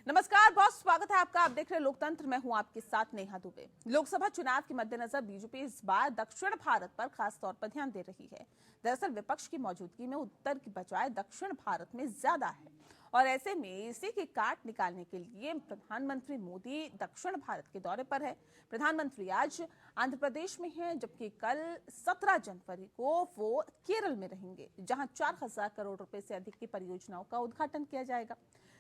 नमस्कार बहुत स्वागत है आपका। आप देख रहे हैं लोकतंत्र। मैं हूं आपके साथ नेहा दुबे। लोकसभा चुनाव के मद्देनजर बीजेपी इस बार दक्षिण भारत पर खास तौर पर ध्यान दे रही है। दरअसल विपक्ष की मौजूदगी में उत्तर की बजाय दक्षिण भारत में ज्यादा है और ऐसे में इसी की काट निकालने के लिए प्रधानमंत्री मोदी दक्षिण भारत के दौरे पर है। प्रधानमंत्री आज आंध्र प्रदेश में हैं, जबकि कल 17 जनवरी को वो केरल में रहेंगे, जहां 4000 करोड़ रुपए से अधिक की परियोजनाओं का उद्घाटन किया जाएगा।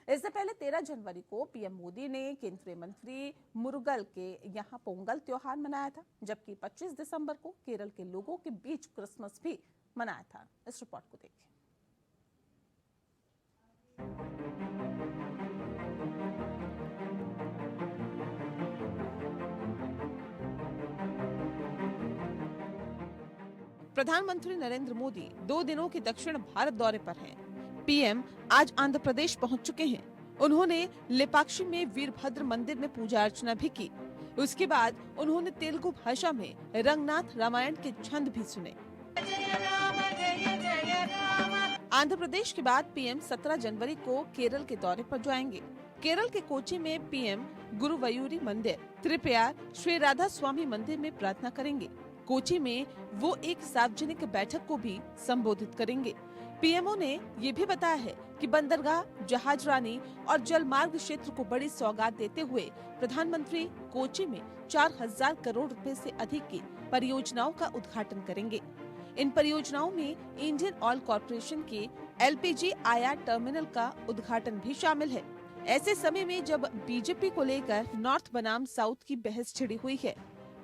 इससे पहले 13 जनवरी को पीएम मोदी ने केंद्रीय मंत्री मुरुगल के यहां पोंगल त्योहार मनाया था, जबकि 25 दिसंबर को केरल के लोगों के बीच क्रिसमस भी मनाया था। इस रिपोर्ट को देखिए। प्रधानमंत्री नरेंद्र मोदी 2 दिनों के दक्षिण भारत दौरे पर हैं। पीएम आज आंध्र प्रदेश पहुंच चुके हैं। उन्होंने लेपाक्षी में वीरभद्र मंदिर में पूजा अर्चना भी की। उसके बाद उन्होंने तेलुगु भाषा में रंगनाथ रामायण के छंद भी सुने। आंध्र प्रदेश के बाद पीएम 17 जनवरी को केरल के दौरे पर जाएंगे। केरल के कोची में पीएम गुरुवयूरी मंदिर, त्रिप्यार श्री राधा स्वामी मंदिर में प्रार्थना करेंगे। कोची में वो एक सार्वजनिक बैठक को भी संबोधित करेंगे। पीएमओ ने ये भी बताया है कि बंदरगाह, जहाजरानी और जलमार्ग क्षेत्र को बड़ी सौगात देते हुए प्रधानमंत्री कोची में 4000 करोड़ रुपए से अधिक की परियोजनाओं का उद्घाटन करेंगे। इन परियोजनाओं में इंडियन ऑयल कॉर्पोरेशन के एलपीजी आयात टर्मिनल का उद्घाटन भी शामिल है। ऐसे समय में जब बीजेपी को लेकर नॉर्थ बनाम साउथ की बहस छिड़ी हुई है,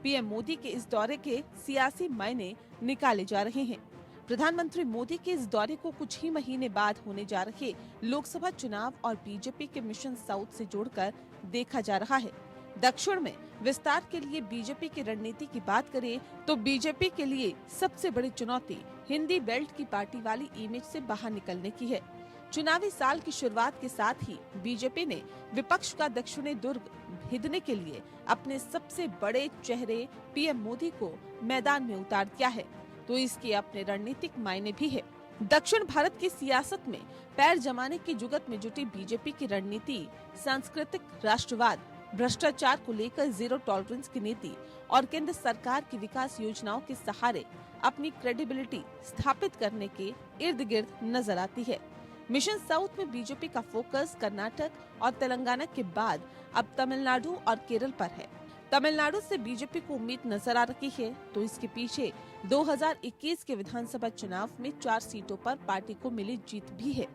पीएम मोदी के इस दौरे के सियासी मायने निकाले जा रहे हैं। प्रधानमंत्री मोदी के इस दौरे को कुछ ही महीने बाद होने जा रहे लोकसभा चुनाव और बीजेपी के मिशन साउथ से जोड़कर देखा जा रहा है। दक्षिण में विस्तार के लिए बीजेपी की रणनीति की बात करें तो बीजेपी के लिए सबसे बड़ी चुनौती हिंदी बेल्ट की पार्टी वाली इमेज से बाहर निकलने की है। चुनावी साल की शुरुआत के साथ ही बीजेपी ने विपक्ष का दक्षिणी दुर्ग भेदने के लिए अपने सबसे बड़े चेहरे पीएम मोदी को मैदान में उतार दिया है, तो इसके अपने रणनीतिक मायने भी है। दक्षिण भारत की सियासत में पैर जमाने की जुगत में जुटी बीजेपी की रणनीति सांस्कृतिक राष्ट्रवाद, भ्रष्टाचार को लेकर जीरो टॉलरेंस की नीति और केंद्र सरकार की विकास योजनाओं के सहारे अपनी क्रेडिबिलिटी स्थापित करने के इर्द गिर्द नजर आती है। मिशन साउथ में बीजेपी का फोकस कर्नाटक और तेलंगाना के बाद अब तमिलनाडु और केरल पर है। तमिलनाडु से बीजेपी को उम्मीद नजर आ रही है, तो इसके पीछे 2021 के विधानसभा चुनाव में 4 सीटों पर पार्टी को मिली जीत भी है।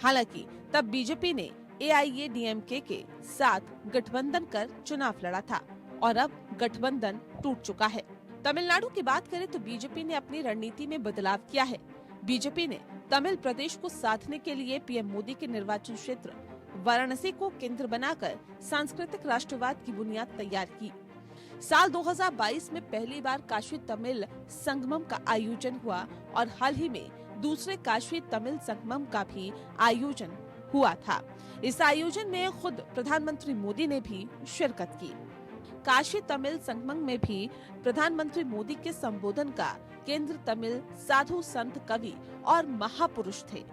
हालांकि तब बीजेपी ने एआईएडीएमके के साथ गठबंधन कर चुनाव लड़ा था और अब गठबंधन टूट चुका है। तमिलनाडु की बात करें तो बीजेपी ने अपनी रणनीति में बदलाव किया है। बीजेपी ने तमिल प्रदेश को साधने के लिए पीएम मोदी के निर्वाचन क्षेत्र वाराणसी को केंद्र बनाकर सांस्कृतिक राष्ट्रवाद की बुनियाद तैयार की। साल 2022 में पहली बार काशी तमिल संगमम का आयोजन हुआ और हाल ही में दूसरे काशी तमिल संगमम का भी आयोजन हुआ था। इस आयोजन में खुद प्रधानमंत्री मोदी ने भी शिरकत की। काशी तमिल संगमम में भी प्रधानमंत्री मोदी के संबोधन का केंद्र तमिल साधु संत कवि और महापुरुष थे।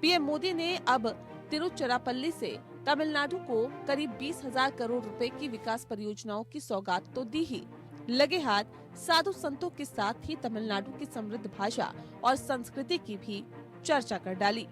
पीएम मोदी ने अब तिरुचिरापल्ली से तमिलनाडु को करीब 20,000 करोड़ रुपए की विकास परियोजनाओं की सौगात तो दी ही, लगे हाथ साधु संतों के साथ ही तमिलनाडु की समृद्ध भाषा और संस्कृति की भी चर्चा कर डाली।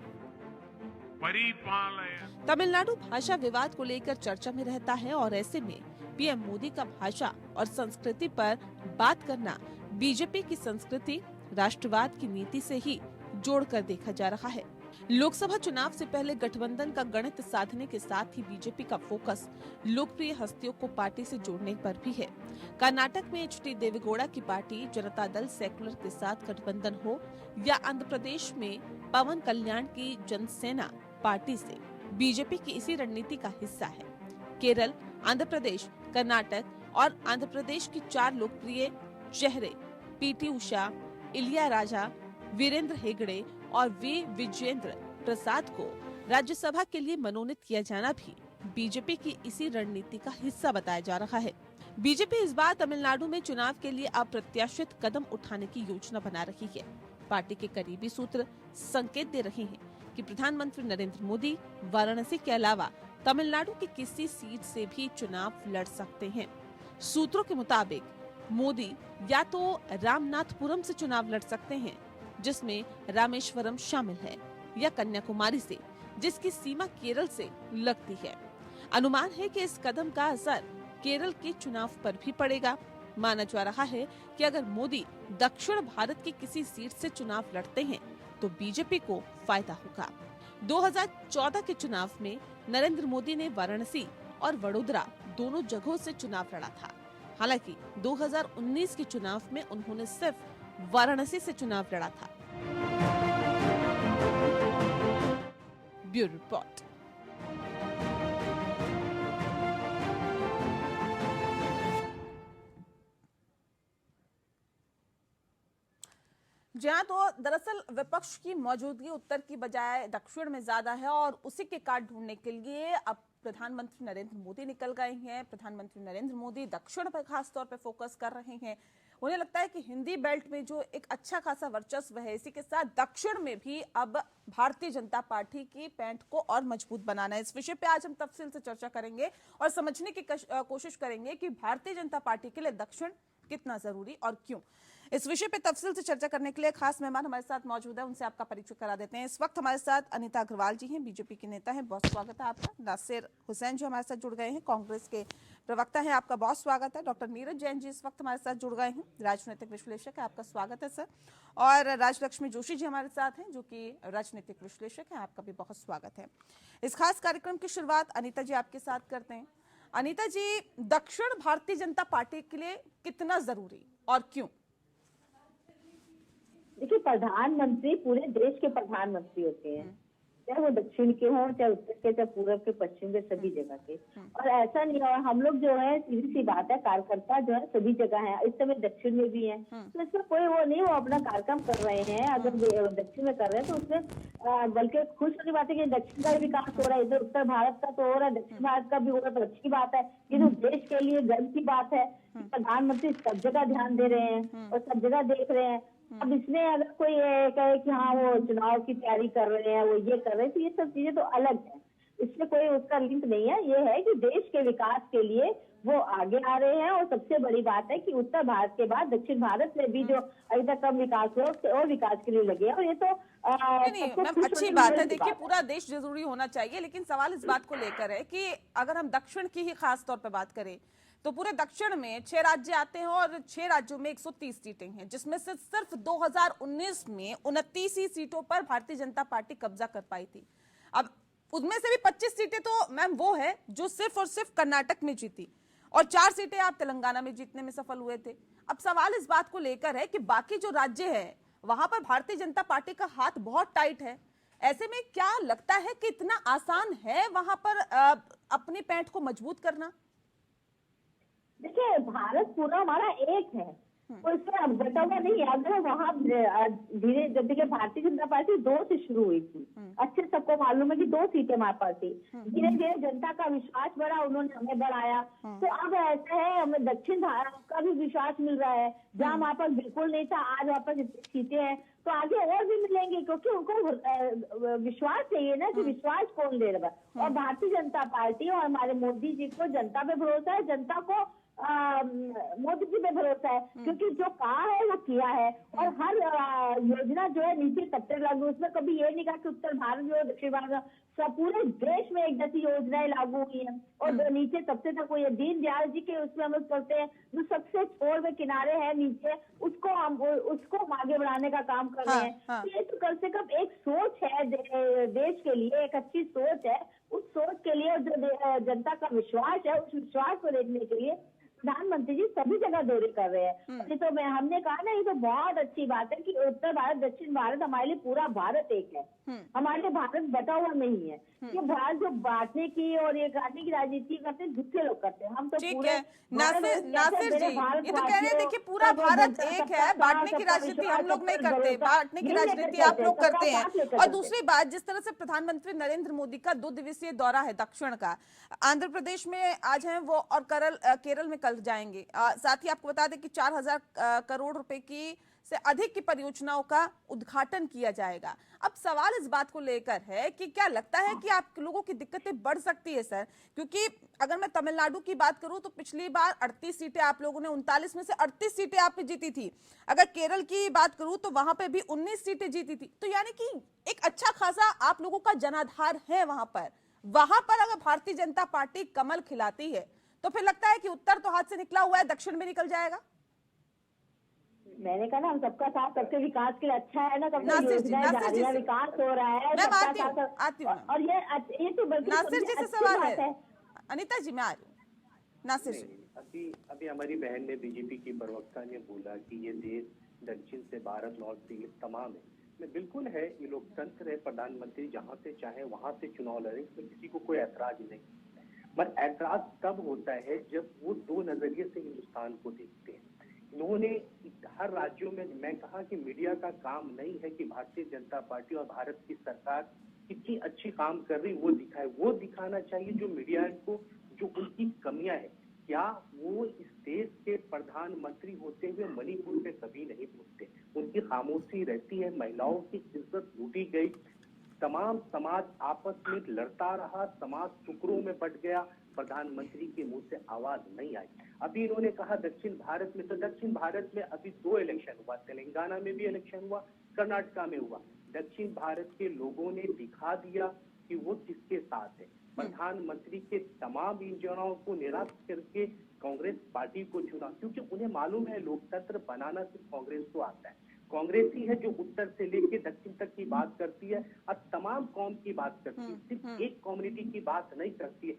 तमिलनाडु भाषा विवाद को लेकर चर्चा में रहता है और ऐसे में पीएम मोदी का भाषा और संस्कृति पर बात करना बीजेपी की संस्कृति राष्ट्रवाद की नीति से ही जोड़कर देखा जा रहा है। लोकसभा चुनाव से पहले गठबंधन का गणित साधने के साथ ही बीजेपी का फोकस लोकप्रिय हस्तियों को पार्टी से जोड़ने पर भी है। कर्नाटक में एचडी देवेगौड़ा की पार्टी जनता दल सेकुलर के साथ गठबंधन हो या आंध्र प्रदेश में पवन कल्याण की जनसेना पार्टी से बीजेपी की इसी रणनीति का हिस्सा है। केरल, आंध्र प्रदेश, कर्नाटक और आंध्र प्रदेश की 4 लोकप्रिय चेहरे पीटी उषा, इलिया राजा, वीरेंद्र हेगड़े और वी विजेंद्र प्रसाद को राज्यसभा के लिए मनोनीत किया जाना भी बीजेपी की इसी रणनीति का हिस्सा बताया जा रहा है। बीजेपी इस बार तमिलनाडु में चुनाव के लिए अप्रत्याशित कदम उठाने की योजना बना रही है। पार्टी के करीबी सूत्र संकेत दे रहे हैं कि प्रधानमंत्री नरेंद्र मोदी वाराणसी के अलावा तमिलनाडु की किसी सीट से भी चुनाव लड़ सकते हैं। सूत्रों के मुताबिक मोदी या तो रामनाथपुरम से चुनाव लड़ सकते हैं, जिसमें रामेश्वरम शामिल है, या कन्याकुमारी से, जिसकी सीमा केरल से लगती है। अनुमान है कि इस कदम का असर केरल के चुनाव पर भी पड़ेगा। माना जा रहा है कि अगर मोदी दक्षिण भारत की किसी सीट से चुनाव लड़ते हैं तो बीजेपी को फायदा होगा। 2014 के चुनाव में नरेंद्र मोदी ने वाराणसी और वडोदरा दोनों जगहों से चुनाव लड़ा था। हालांकि 2019 के चुनाव में उन्होंने सिर्फ वाराणसी से चुनाव लड़ा था। Bureau report. जहाँ तो दरअसल विपक्ष की मौजूदगी उत्तर की बजाय दक्षिण में ज्यादा है और उसी के काट ढूंढने के लिए अब प्रधानमंत्री नरेंद्र मोदी निकल गए हैं। प्रधानमंत्री नरेंद्र मोदी दक्षिण पर खास तौर पर फोकस कर रहे हैं। उन्हें लगता है कि हिंदी बेल्ट में जो एक अच्छा खासा वर्चस्व है, इसी के साथ दक्षिण में भी अब भारतीय जनता पार्टी की पैंठ को और मजबूत बनाना है। इस विषय पे आज हम तफसील से चर्चा करेंगे और समझने की कोशिश करेंगे कि भारतीय जनता पार्टी के लिए दक्षिण कितना जरूरी और क्यों। इस विषय पे तफसील से चर्चा करने के लिए खास मेहमान हमारे साथ मौजूद है, उनसे आपका परिचय करा देते हैं। इस वक्त हमारे साथ अनीता अग्रवाल जी हैं, बीजेपी के नेता हैं, बहुत स्वागत है आपका। नासिर हुसैन जी हमारे साथ जुड़ गए हैं, कांग्रेस के प्रवक्ता हैं, आपका बहुत स्वागत है। डॉक्टर नीरज जैन जी इस वक्त हमारे साथ जुड़ गए हैं, राजनीतिक विश्लेषक है, आपका स्वागत है सर। और राजलक्ष्मी जोशी जी हमारे साथ हैं, जो कि राजनीतिक विश्लेषक है, आपका भी बहुत स्वागत है। इस खास कार्यक्रम की शुरुआत अनीता जी आपके साथ करते हैं। अनीता जी, दक्षिण भारतीय जनता पार्टी के लिए कितना जरूरी और क्यों? देखिए, प्रधानमंत्री पूरे देश के प्रधानमंत्री होते हैं, चाहे वो दक्षिण के हों, चाहे उत्तर के, चाहे पूर्व के, पश्चिम के, सभी जगह के। और ऐसा नहीं है, हम लोग जो है सीधी सी बात है, कार्यकर्ता जो है सभी जगह है, इस समय दक्षिण में भी है। तो इसमें कोई वो नहीं, वो अपना कार्यक्रम कर रहे हैं। अगर दक्षिण में कर रहे हैं तो उसमें बल्कि खुश होने की बात है कि दक्षिण का भी विकास हो रहा है, इधर उत्तर भारत का तो हो रहा है, दक्षिण भारत का भी हो रहा है, तो अच्छी बात है। ये तो देश के लिए गर्व की बात है कि प्रधानमंत्री सब जगह ध्यान दे रहे हैं और सब जगह देख रहे हैं। अब इसमें अगर कोई कहे कि हाँ वो चुनाव की तैयारी कर रहे हैं, वो ये कर रहे हैं, तो ये सब चीजें तो अलग है, इसमें कोई उसका लिंक नहीं है। ये है कि देश के विकास के लिए वो आगे आ रहे हैं। और सबसे बड़ी बात है कि उत्तर भारत के बाद दक्षिण भारत में भी जो अभी तक कम विकास हुआ उसके और विकास के लिए लगे। और ये तो नहीं, मैम अच्छी बात है। देखिए, पूरा देश जरूरी होना चाहिए, लेकिन सवाल इस बात को लेकर है कि अगर हम दक्षिण की ही खास तौर पर बात करें तो पूरे दक्षिण में 6 राज्य आते हैं और 6 राज्यों में 130 सीटें हैं, जिसमें से सिर्फ 2019 में 29 ही सीटों पर भारतीय जनता पार्टी कब्जा कर पाई थी। अब उनमें से भी 25 सीटें तो मैम वो है जो सिर्फ और सिर्फ कर्नाटक में जीती, और 4 सीटें आप तेलंगाना में जीतने में सफल हुए थे। अब सवाल इस बात को लेकर है कि बाकी जो राज्य है वहां पर भारतीय जनता पार्टी का हाथ बहुत टाइट है। ऐसे में क्या लगता है कि इतना आसान है वहां पर अपनी पैंठ को मजबूत करना? देखिए, भारत पूरा हमारा एक है, तो इसमें बटा हुआ नहीं है। अगर वहाँ धीरे जब देखिए भारतीय जनता पार्टी 2 से शुरू हुई थी, अच्छे सबको मालूम है कि 2 सीटें हमारे पास थी। धीरे धीरे जनता का विश्वास बढ़ा, उन्होंने हमें बढ़ाया। तो अब ऐसा है, हमें दक्षिण भारत का भी विश्वास मिल रहा है, जहाँ हमारे पास बिल्कुल नहीं था, आज हमारे पास इतनी सीटें हैं, तो आगे और भी मिलेंगे, क्योंकि उनको विश्वास चाहिए ना, कि विश्वास कौन दे रहा है। और भारतीय जनता पार्टी और हमारे मोदी जी को जनता पे भरोसा है, जनता को मोदी जी पे भरोसा है, क्योंकि जो कहा है वो किया है। और हर योजना जो है नीचे सबसे लागू, उसमें कभी ये नहीं कहा कि उत्तर भारत जो दक्षिण भारत, सब पूरे देश में एक जैसी योजनाएं लागू हुई है। और जो नीचे सबसे तक हुई है, दीनदयाल जी के उसमें हम करते हैं, जो सबसे छोर में किनारे है नीचे, उसको हम आगे बढ़ाने का काम कर रहे हैं। तो ये तो कम से कम एक सोच है देश के लिए, एक अच्छी सोच है। उस सोच के लिए जो जनता का विश्वास है, उस विश्वास को देखने के लिए प्रधानमंत्री जी सभी जगह दौरे कर रहे हैं। ये तो हमने कहा ना, ये तो बहुत अच्छी बात है कि उत्तर भारत दक्षिण भारत, हमारे लिए पूरा भारत एक है, हमारे लिए भारत बटा हुआ नहीं है। ये भारत जो बांटने की और ये काटने की राजनीति करते हैं, दूसरे लोग करते हैं। हम तो पूरे नासिर जी ये तो कह रहे हैं, देखिए पूरा भारत एक है, बांटने की राजनीति हम लोग नहीं करते, बांटने की राजनीति आप लोग करते हैं। और दूसरी बात, जिस तरह से प्रधानमंत्री नरेंद्र मोदी का 2 दिवसीय दौरा है दक्षिण का, आंध्र प्रदेश में आज है वो और केरल में कल जाएंगे। साथ ही आपको बता दें कि 4000 करोड़ रुपए की से अधिक की परियोजनाओं का उद्घाटन किया जाएगा। अब सवाल इस बात को लेकर है कि क्या लगता है कि आप लोगों की दिक्कतें बढ़ सकती है सर? क्योंकि अगर मैं तमिलनाडु की बात करूं तो पिछली बार 38 सीटें आप लोगों ने, 39 में से 38 सीटें आपने जीती थी। अगर केरल की बात करूं तो वहां पे भी 19 सीटें जीती थी। तो यानी कि एक अच्छा खासा आप लोगों का जनाधार है वहां पर अगर भारतीय जनता पार्टी कमल खिलाती है तो फिर लगता है कि उत्तर तो हाथ से निकला हुआ है, दक्षिण में निकल जाएगा। मैंने कहा ना, हम सबका साथ सबके विकास के लिए अच्छा है ना, सबका नासिर जी, योजनाएं नासिर जी जारी है, से- विकास हो रहा है, मैं सबका आती हूँ साथ। और ये तो बल्कि नासिर जी सबसे से अच्छी सवाल बात है। अनीता जी मैं आ रही हूँ। नासिर जी, अभी अभी हमारी बहन ने, बीजेपी की प्रवक्ता ने बोला कि ये देश दक्षिण से भारत, नॉर्थ से, ये तमाम है। मैं बिल्कुल है, ये लोकतंत्र है, प्रधानमंत्री जहाँ से चाहे वहां से चुनाव लड़े, तो किसी को कोई ऐतराज नहीं। पर ऐतराज तब होता है जब वो दो नजरिए से हिंदुस्तान को देखते हैं। इन्होंने हर राज्यों में, मैं कहा कि मीडिया का काम नहीं है कि भारतीय जनता पार्टी और भारत की सरकार कितनी अच्छी काम कर रही वो दिखाए। वो दिखाना चाहिए जो मीडिया को, जो उनकी कमियां है। क्या वो इस देश के प्रधानमंत्री होते हुए मणिपुर पे कभी नहीं पूछते? उनकी खामोशी रहती है। महिलाओं की इज्जत लूटी गई, तमाम समाज आपस में लड़ता रहा, समाज टुकड़ों में बट गया, प्रधानमंत्री के मुंह से आवाज नहीं आई। अभी इन्होंने कहा दक्षिण भारत में, तो दक्षिण भारत में अभी 2 इलेक्शन हुआ, तेलंगाना में भी इलेक्शन हुआ, कर्नाटका में हुआ। दक्षिण भारत के लोगों ने दिखा दिया कि वो किसके साथ है। प्रधानमंत्री के तमाम योजनाओं को निराश करके कांग्रेस पार्टी को चुना, क्योंकि उन्हें मालूम है लोकतंत्र बनाना सिर्फ कांग्रेस को आता है। कांग्रेस ही है जो उत्तर से लेके दक्षिण तक की बात करती है और तमाम कौम की बात करती है, सिर्फ एक कम्युनिटी की बात नहीं करती है।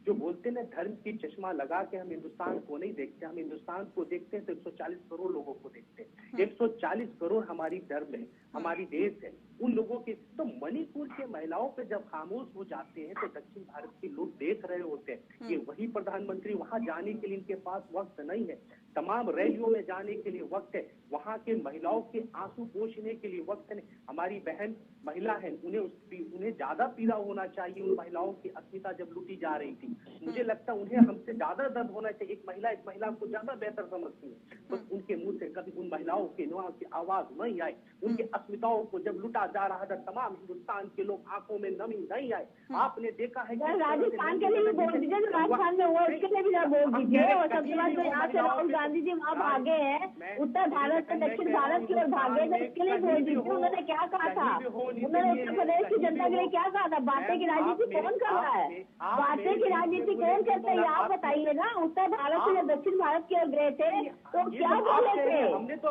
जो बोलते हैं ना, धर्म की चश्मा लगा के हम हिंदुस्तान को नहीं देखते, हम हिंदुस्तान को देखते हैं तो 140 करोड़ लोगों को देखते हैं। 140 करोड़ हमारी धर्म है, हमारी देश है। उन लोगों के तो मणिपुर के महिलाओं पे जब खामोश हो जाते हैं तो दक्षिण भारत के लोग देख रहे होते हैं। ये वही प्रधानमंत्री, वहां जाने के लिए इनके पास वक्त नहीं है, तमाम रैलियों में जाने के लिए वक्त है, वहां के महिलाओं के आंसू पोंछने के लिए वक्त नहीं। हमारी बहन महिला है, उन्हें ज्यादा पीड़ा होना चाहिए। उन महिलाओं की अस्मिता जब लूटी जा रही थी, मुझे लगता है उन्हें हमसे ज्यादा दर्द होना चाहिए। एक महिला को ज्यादा बेहतर समझती है, तो उनके मुंह से कभी उन महिलाओं के नुआ की आवाज नहीं आई। उनकी अस्मिताओं को जब लूटा जा रहा था, तमाम हिंदुस्तान के लोग आंखों में नमी नहीं आए। आपने देखा है कि राजस्थान के लिए भी बोल दीजिए, राजस्थान में हुआ उसके लिए भी ना बोल दीजिए। और सबसे बाद जो यहाँ से राहुल गांधी जी वहाँ भागे हैं, उत्तर भारत से दक्षिण भारत की ओर भागे, तो उसके लिए बोल दीजिए उन्होंने क्या कहा था। उन्होंने उत्तर प्रदेश की जनता के लिए क्या कहा था? बातें की राजनीति कौन कर रहा है? बातें की राजनीति कौन करता है? आप बताइए ना। उत्तर भारत से जब दक्षिण भारत की ओर गए थे तो क्या बोले थे?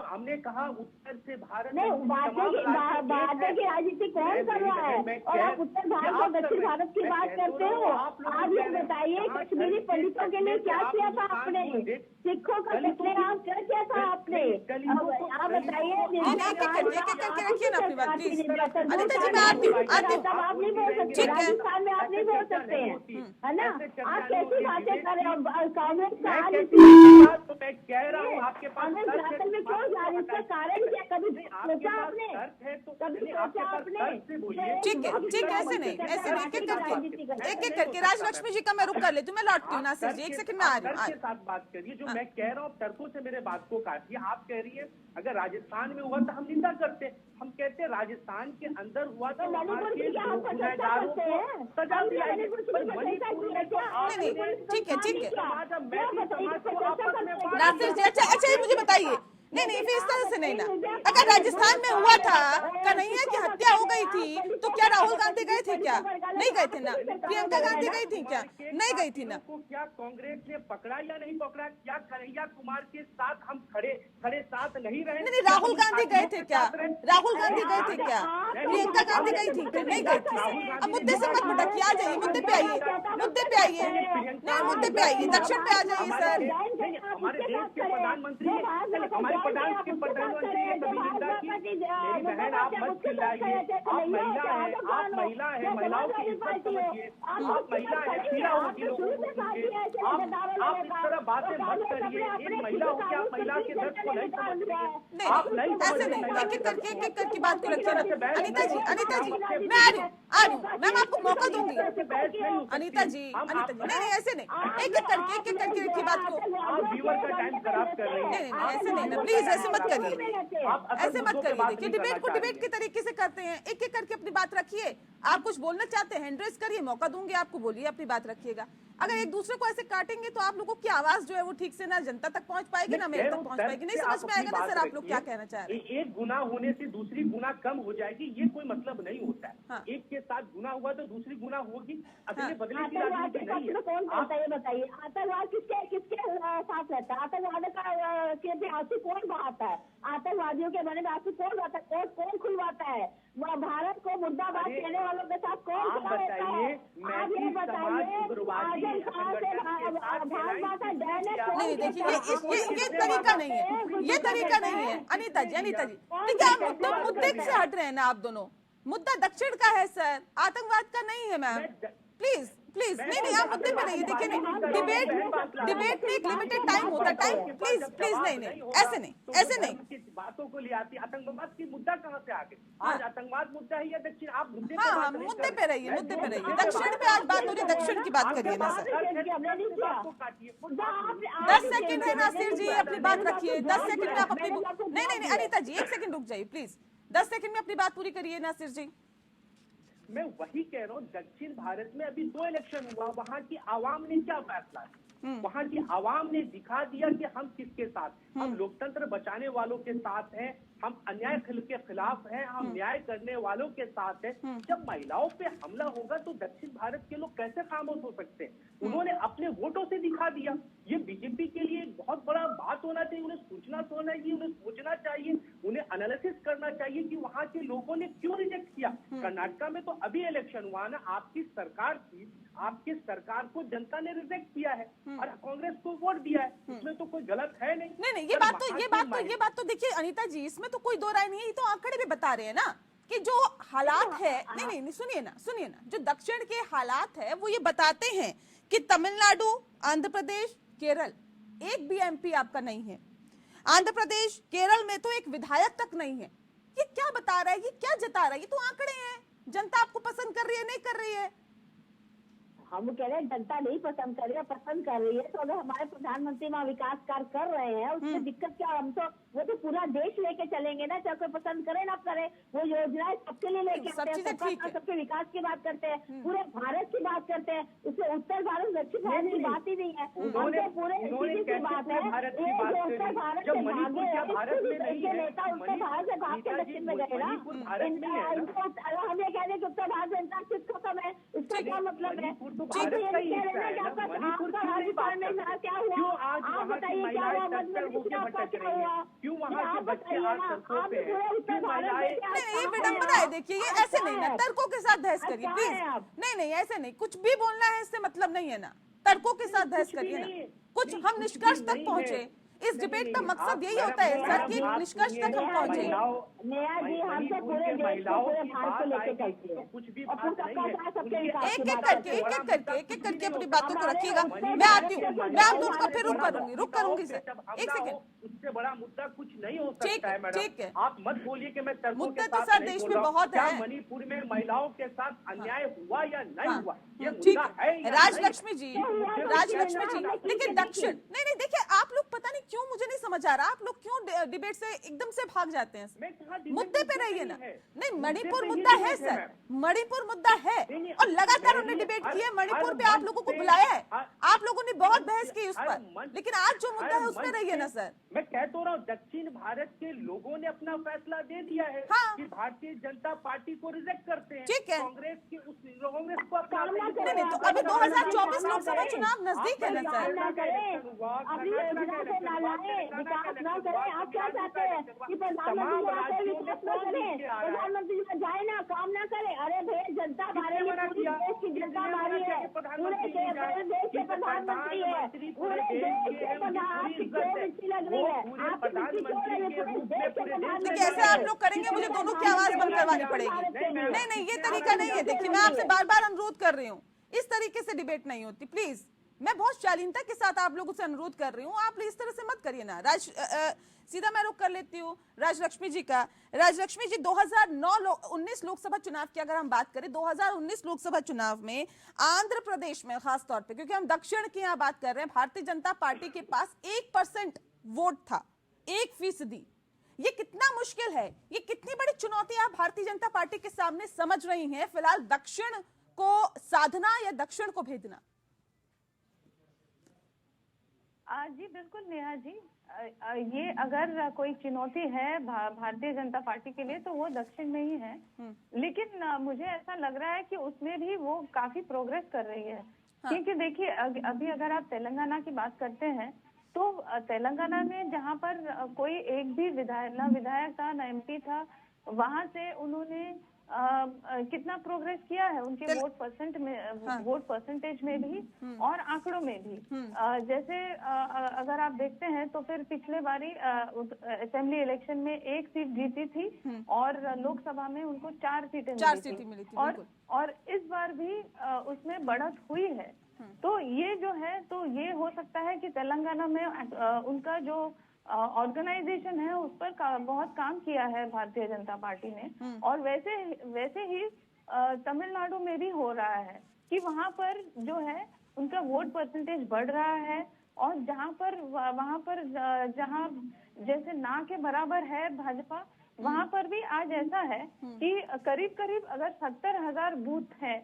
हमने कहा उत्तर से भारत नहीं, बातें की राजनीति कौन कर रहा है? और आप उत्तर भारत और दक्षिण भारत की बात करते हो। आप ये बताइए, कश्मीरी पंडितों के लिए क्या किया था आपने? सिखों का कत्लेआम क्या किया था आपने? आप बताइए। रखिए ना अपनी बात प्लीज। अनीता जी मैं आती हूँ। आप नहीं बोल सकते, राजस्थान में आप नहीं बोल सकते हैं, है ना? आप कैसी बातें कर रहे हो? कांग्रेस का मैं कह रहा हूँ आपके पास कांग्रेस राजस्थान में क्यों जा रही है? इसका कारण क्या? कभी सोचा आपने? कभी सोचा आपने? ठीक है, ऐसे नहीं, एक एक करके राजलक्ष्मी जी का मैं रुक कर लेती हूँ। मैं लौटती हूँ नासिर जी, एक सेकंड में आ रही हूँ। साथ बात करिए, जो मैं कह रहा हूँ तर्कों से मेरे बात को काटिए। आप कह रही है अगर राजस्थान में हुआ तो हम निंदा करते, हम कहते हैं राजस्थान के अंदर हुआ तो मणिपुर की क्या हम प्रशंसा करते हैं? सजा दी नहीं, ठीक है। नासिर नासिर जी अच्छा ये मुझे बताइए, नहीं फिर इस तरह से नहीं ना। अगर राजस्थान में हुआ था, कन्हैया की हत्या हो गई थी, तो क्या राहुल गांधी गए थे? क्या नहीं गए थे ना? प्रियंका गांधी गई थी क्या? नहीं गई थी ना? क्या कांग्रेस ने पकड़ा या नहीं पकड़ा? क्या कन्हैया कुमार के साथ हम खड़े साथ नहीं रहे? नहीं, राहुल गांधी गए थे क्या? राहुल गांधी गए थे क्या? प्रियंका गांधी गई थी क्या? नहीं गई थी। अब मुद्दे से मत भटकिए, आ जाइए मुद्दे पे आइए, नहीं मुद्दे पे आइए, दक्षिण पे आ जाइए सर। हमारे देश के प्रधानमंत्री, हमारे प्रधानमंत्री ने कभी निंदा की श्रीमती मेरी बहन, आप मत चिल्लाइए। आप महिला हैं, आप महिला हैं, महिलाओं की इज्जत समझिए। आप महिला हैं, पीड़ा होगी लोगों को सुन के। आप इस तरह बातें मत करिए। एक महिला हो के आप महिला के दर्द को नहीं समझ रही हैं। आप नहीं समझ ऐसे रही नहीं, महिला एक के एक दर्द करके को। एक एक करके बात को रखिए ना। अनीता जी, मैं आ रही हूँ मैम, आपको मौका दूंगी। अनीता जी, नहीं नहीं ऐसे नहीं, एक एक करके रखिए बात को। आप व्यूअर का टाइम खराब कर रही हैं। नहीं ऐसे नहीं ना, प्लीज ऐसे मत करिए, ऐसे मत करिए। देखिए डिबेट को डिबेट के तरीके से करते हैं, एक एक करके अपनी बात रखिए। आप कुछ बोलना चाहते हैं, हैंड रेज करिए, मौका दूंगी आपको, बोलिए, अपनी बात रखिएगा। अगर एक दूसरे को ऐसे काटेंगे तो आप लोगों की आवाज जो है वो ठीक से ना जनता तक पहुंच पाएगी ना मेरे तक पहुंच पाएगी। नहीं समझ में आएगा ना सर आप लोग क्या कहना चाह रहे हैं। एक गुना होने से दूसरी गुना कम हो जाएगी, ये कोई मतलब नहीं होता है। हाँ। एक के साथ गुना हुआ तो दूसरी गुना होगी, अगले हाँ। बदले की आतंकवाद राजनीति के नहीं पक्ष में कौन है। करता है ये बताइए? आतंकवाद किसके साथ रहता है? आतंकवाद के आंसू कौन बहाता है? आतंकवादियों के बारे में आंसू कौन बहाता है? कौन खुलवाता है? वह भारत को मुद्दाबाज कहने वालों के साथ कौन आप खड़ा रहता है? बताइए, आप ये बताइए, आजम खान से भारत माता डरने कौन नहीं देखिए, कहता है? ये तरीका नहीं है, ये तरीका नहीं है। अनीता जी देखिए, आप मुद्दे से हट रहे हैं ना आप दोनों। मुद्दा दक्षिण का है सर, आतंकवाद का नहीं है मैम। प्लीज प्लीज, नहीं आप मुद्दे पे रहिए। देखिए नहीं, डिबेट में एक लिमिटेड टाइम होता है, टाइम प्लीज नहीं, ऐसे नहीं। बातों को ले आती, आतंकवाद की मुद्दा कहाँ से आ गए? आज आतंकवाद मुद्दा है या दक्षिण? आप मुद्दे पे हाँ, मुद्दे पे रहिए, दक्षिण पे आज बात हो रही है, दक्षिण की बात करिए ना सर। 10 सेकंड है नासिर जी, अपनी बात रखिए। 10 सेकंड में आप अपनी नहीं अनीता जी 1 सेकंड रुक जाइए प्लीज। 10 सेकंड में अपनी बात पूरी करिए नासिर जी। मैं वही कह रहा हूँ, दक्षिण भारत में अभी 2 इलेक्शन हुआ, वहाँ की आवाम ने क्या फैसला किया? वहाँ की आवाम ने दिखा दिया कि हम किसके साथ, हम लोकतंत्र बचाने वालों के साथ हैं, हम अन्याय के खिलाफ हैं, हम न्याय करने वालों के साथ हैं। जब महिलाओं पे हमला होगा तो दक्षिण भारत के लोग कैसे खामोश हो सकते हैं? उन्होंने अपने वोटों से दिखा दिया। ये बीजेपी के लिए एक बहुत बड़ा बात होना चाहिए, उन्हें सोचना चाहिए, उन्हें एनालिसिस करना चाहिए कि वहाँ के लोगों ने क्यों रिजेक्ट किया। कर्नाटका में तो अभी इलेक्शन हुआ ना, आपकी सरकार थी, आपकी सरकार को जनता ने रिजेक्ट किया है और कांग्रेस को वोट दिया है, इसमें तो कोई गलत है नहीं। ये बात तो देखिए अनीता जी, इसमें तो कोई दो राय नहीं है। ये तो आंकड़े भी बता रहे हैं ना कि जो हालात है, नहीं सुनिए ना, जो दक्षिण के हालात है वो ये बताते हैं कि तमिलनाडु, आंध्र प्रदेश, केरल एक भी एमपी आपका नहीं है। आंध्र प्रदेश, केरल में तो एक विधायक तक नहीं है। ये क्या बता रहा है, ये क्या जता रहा है? ये तो आंकड़े हैं। जनता आपको पसंद कर रही है, नहीं कर रही है? हम कह रहे हैं जनता नहीं पसंद कर रही है, पसंद कर रही है। तो अगर हमारे प्रधानमंत्री वहाँ विकास कार्य कर रहे हैं, उसमें दिक्कत क्या? हम तो वो तो पूरा देश लेके चलेंगे ना, चाहे कोई पसंद करे ना करे। वो योजनाएं सबके लिए लेके आते हैं, सबके विकास की बात करते हैं, पूरे भारत की बात करते हैं। उससे उत्तर भारत दक्षिण भारत की बात ही नहीं है, हमसे पूरे की बात है। उत्तर भारत से भागे नेता उत्तर भारत से भाग के दक्षिण में गए ना। हम ये कह रहे हैं कि उत्तर भारत जनता किस खत्म है, इसका क्या मतलब है? राजस्थान में क्या हुआ? आप बताइए क्या हुआ? मध्य प्रदेश में आपका क्या हुआ? आप बताइए ना, आप पूरे उत्तर भारत में ये विडंबना है। देखिए ये ऐसे नहीं ना, तर्कों के साथ बहस करिए प्लीज। नहीं ऐसे नहीं, कुछ भी बोलना है इससे मतलब नहीं है ना, तर्कों के साथ बहस करिए ना। कुछ हम निष्कर्ष तक पहुंचे। इस डिबेट का मकसद यही होता है सर कि निष्कर्ष तक हम पहुंचे। नया जी, हम तो पूरे देश को, पूरे भारत को लेके चलते हैं। कुछ भी एक एक करके अपनी बातों को रखिएगा। मैं आती हूँ, मैं आप दोनों का फिर रुक करूंगी सर। 1 सेकंड। उससे बड़ा मुद्दा कुछ नहीं हो सकता है मैडम। ठीक है, आप मत बोलिए कि मैं मुद्दे तो सर देश में बहुत है। मणिपुर में महिलाओं के साथ अन्याय हुआ या नहीं हुआ, ये ठीक मुद्दा है। राजलक्ष्मी जी देखिए दक्षिण, नहीं देखिए आप लोग पता नहीं क्यों, मुझे नहीं समझ आ रहा, आप लोग क्यों डिबेट से एकदम से भाग जाते हैं? मुद्दे पे रहिए ना। नहीं, मणिपुर मुद्दा है सर, मणिपुर मुद्दा है और लगातार उन्होंने डिबेट की है। मणिपुर पे आप लोगों को बुलाया है, आप लोगों ने बहुत बहस की उस पर, लेकिन आज जो मुद्दा है उसमें रहिए ना सर। मैं कह तो रहा हूँ, दक्षिण भारत के लोगों ने अपना फैसला दे दिया है कि भारतीय जनता पार्टी को रिजेक्ट करते हैं। ठीक है, कांग्रेस की कांग्रेस को तो अभी 2024 लोकसभा चुनाव नजदीक है ना सर। विकास न करे, आप क्या चाहते हैं कि प्रधानमंत्री विकास न करे? प्रधानमंत्री जाए ना, काम ना करे? अरे भैया, जनता हमारे देश की जनता हमारी है, पूरे देश के प्रधानमंत्री है, पूरे देश के प्रधानमंत्री उपलब्ध है, वो पूरे प्रधानमंत्री के रूप में पूरे देश में। कैसे आप लोग करेंगे? मुझे दोनों की आवाज बंद करवानी पड़ेगी। नहीं, ये तरीका नहीं है। देखिए, मैं आपसे बार बार अनुरोध कर रही हूँ, इस तरीके से डिबेट नहीं होती, प्लीज। मैं बहुत शालीनता के साथ आप लोगों से अनुरोध कर रही हूँ, आप इस तरह से मत करिए ना। सीधा मैं रुक कर लेती हूँ राजलक्ष्मी जी का। राजलक्ष्मी जी, 2019 लोकसभा चुनाव की अगर हम बात करें, 2019 लोकसभा चुनाव में आंध्र प्रदेश में खास तौर पे, क्योंकि हम दक्षिण की यहाँ बात कर रहे हैं, भारतीय जनता पार्टी के पास 1% वोट था, 1%। ये कितना मुश्किल है, ये कितनी बड़ी चुनौती आप भारतीय जनता पार्टी के सामने समझ रही हैं फिलहाल, दक्षिण को साधना या दक्षिण को भेजना? जी बिल्कुल नेहा जी, ये अगर कोई चुनौती है भारतीय जनता पार्टी के लिए तो वो दक्षिण में ही है। लेकिन मुझे ऐसा लग रहा है कि उसमें भी वो काफी प्रोग्रेस कर रही है। क्योंकि देखिए, अभी अगर आप तेलंगाना की बात करते हैं तो तेलंगाना में जहाँ पर कोई एक भी विधायक था ना एमपी था, वहां से उन्होंने कितना प्रोग्रेस किया है उनके वोट परसेंटेज में भी और आंकड़ों में भी। जैसे अगर आप देखते हैं तो फिर पिछले बारी असेंबली इलेक्शन में 1 सीट जीती थी और लोकसभा में उनको 4 सीटें मिली थी। और इस बार भी उसमें बढ़त हुई है। तो ये जो है, तो ये हो सकता है कि तेलंगाना में उनका जो ऑर्गेनाइजेशन है उस पर बहुत काम किया है भारतीय जनता पार्टी ने। और वैसे ही तमिलनाडु में भी हो रहा है कि वहां पर जो है उनका वोट परसेंटेज बढ़ रहा है। और वहां पर जहां जैसे ना के बराबर है भाजपा, वहां पर भी आज ऐसा है कि करीब अगर 70,000 बूथ है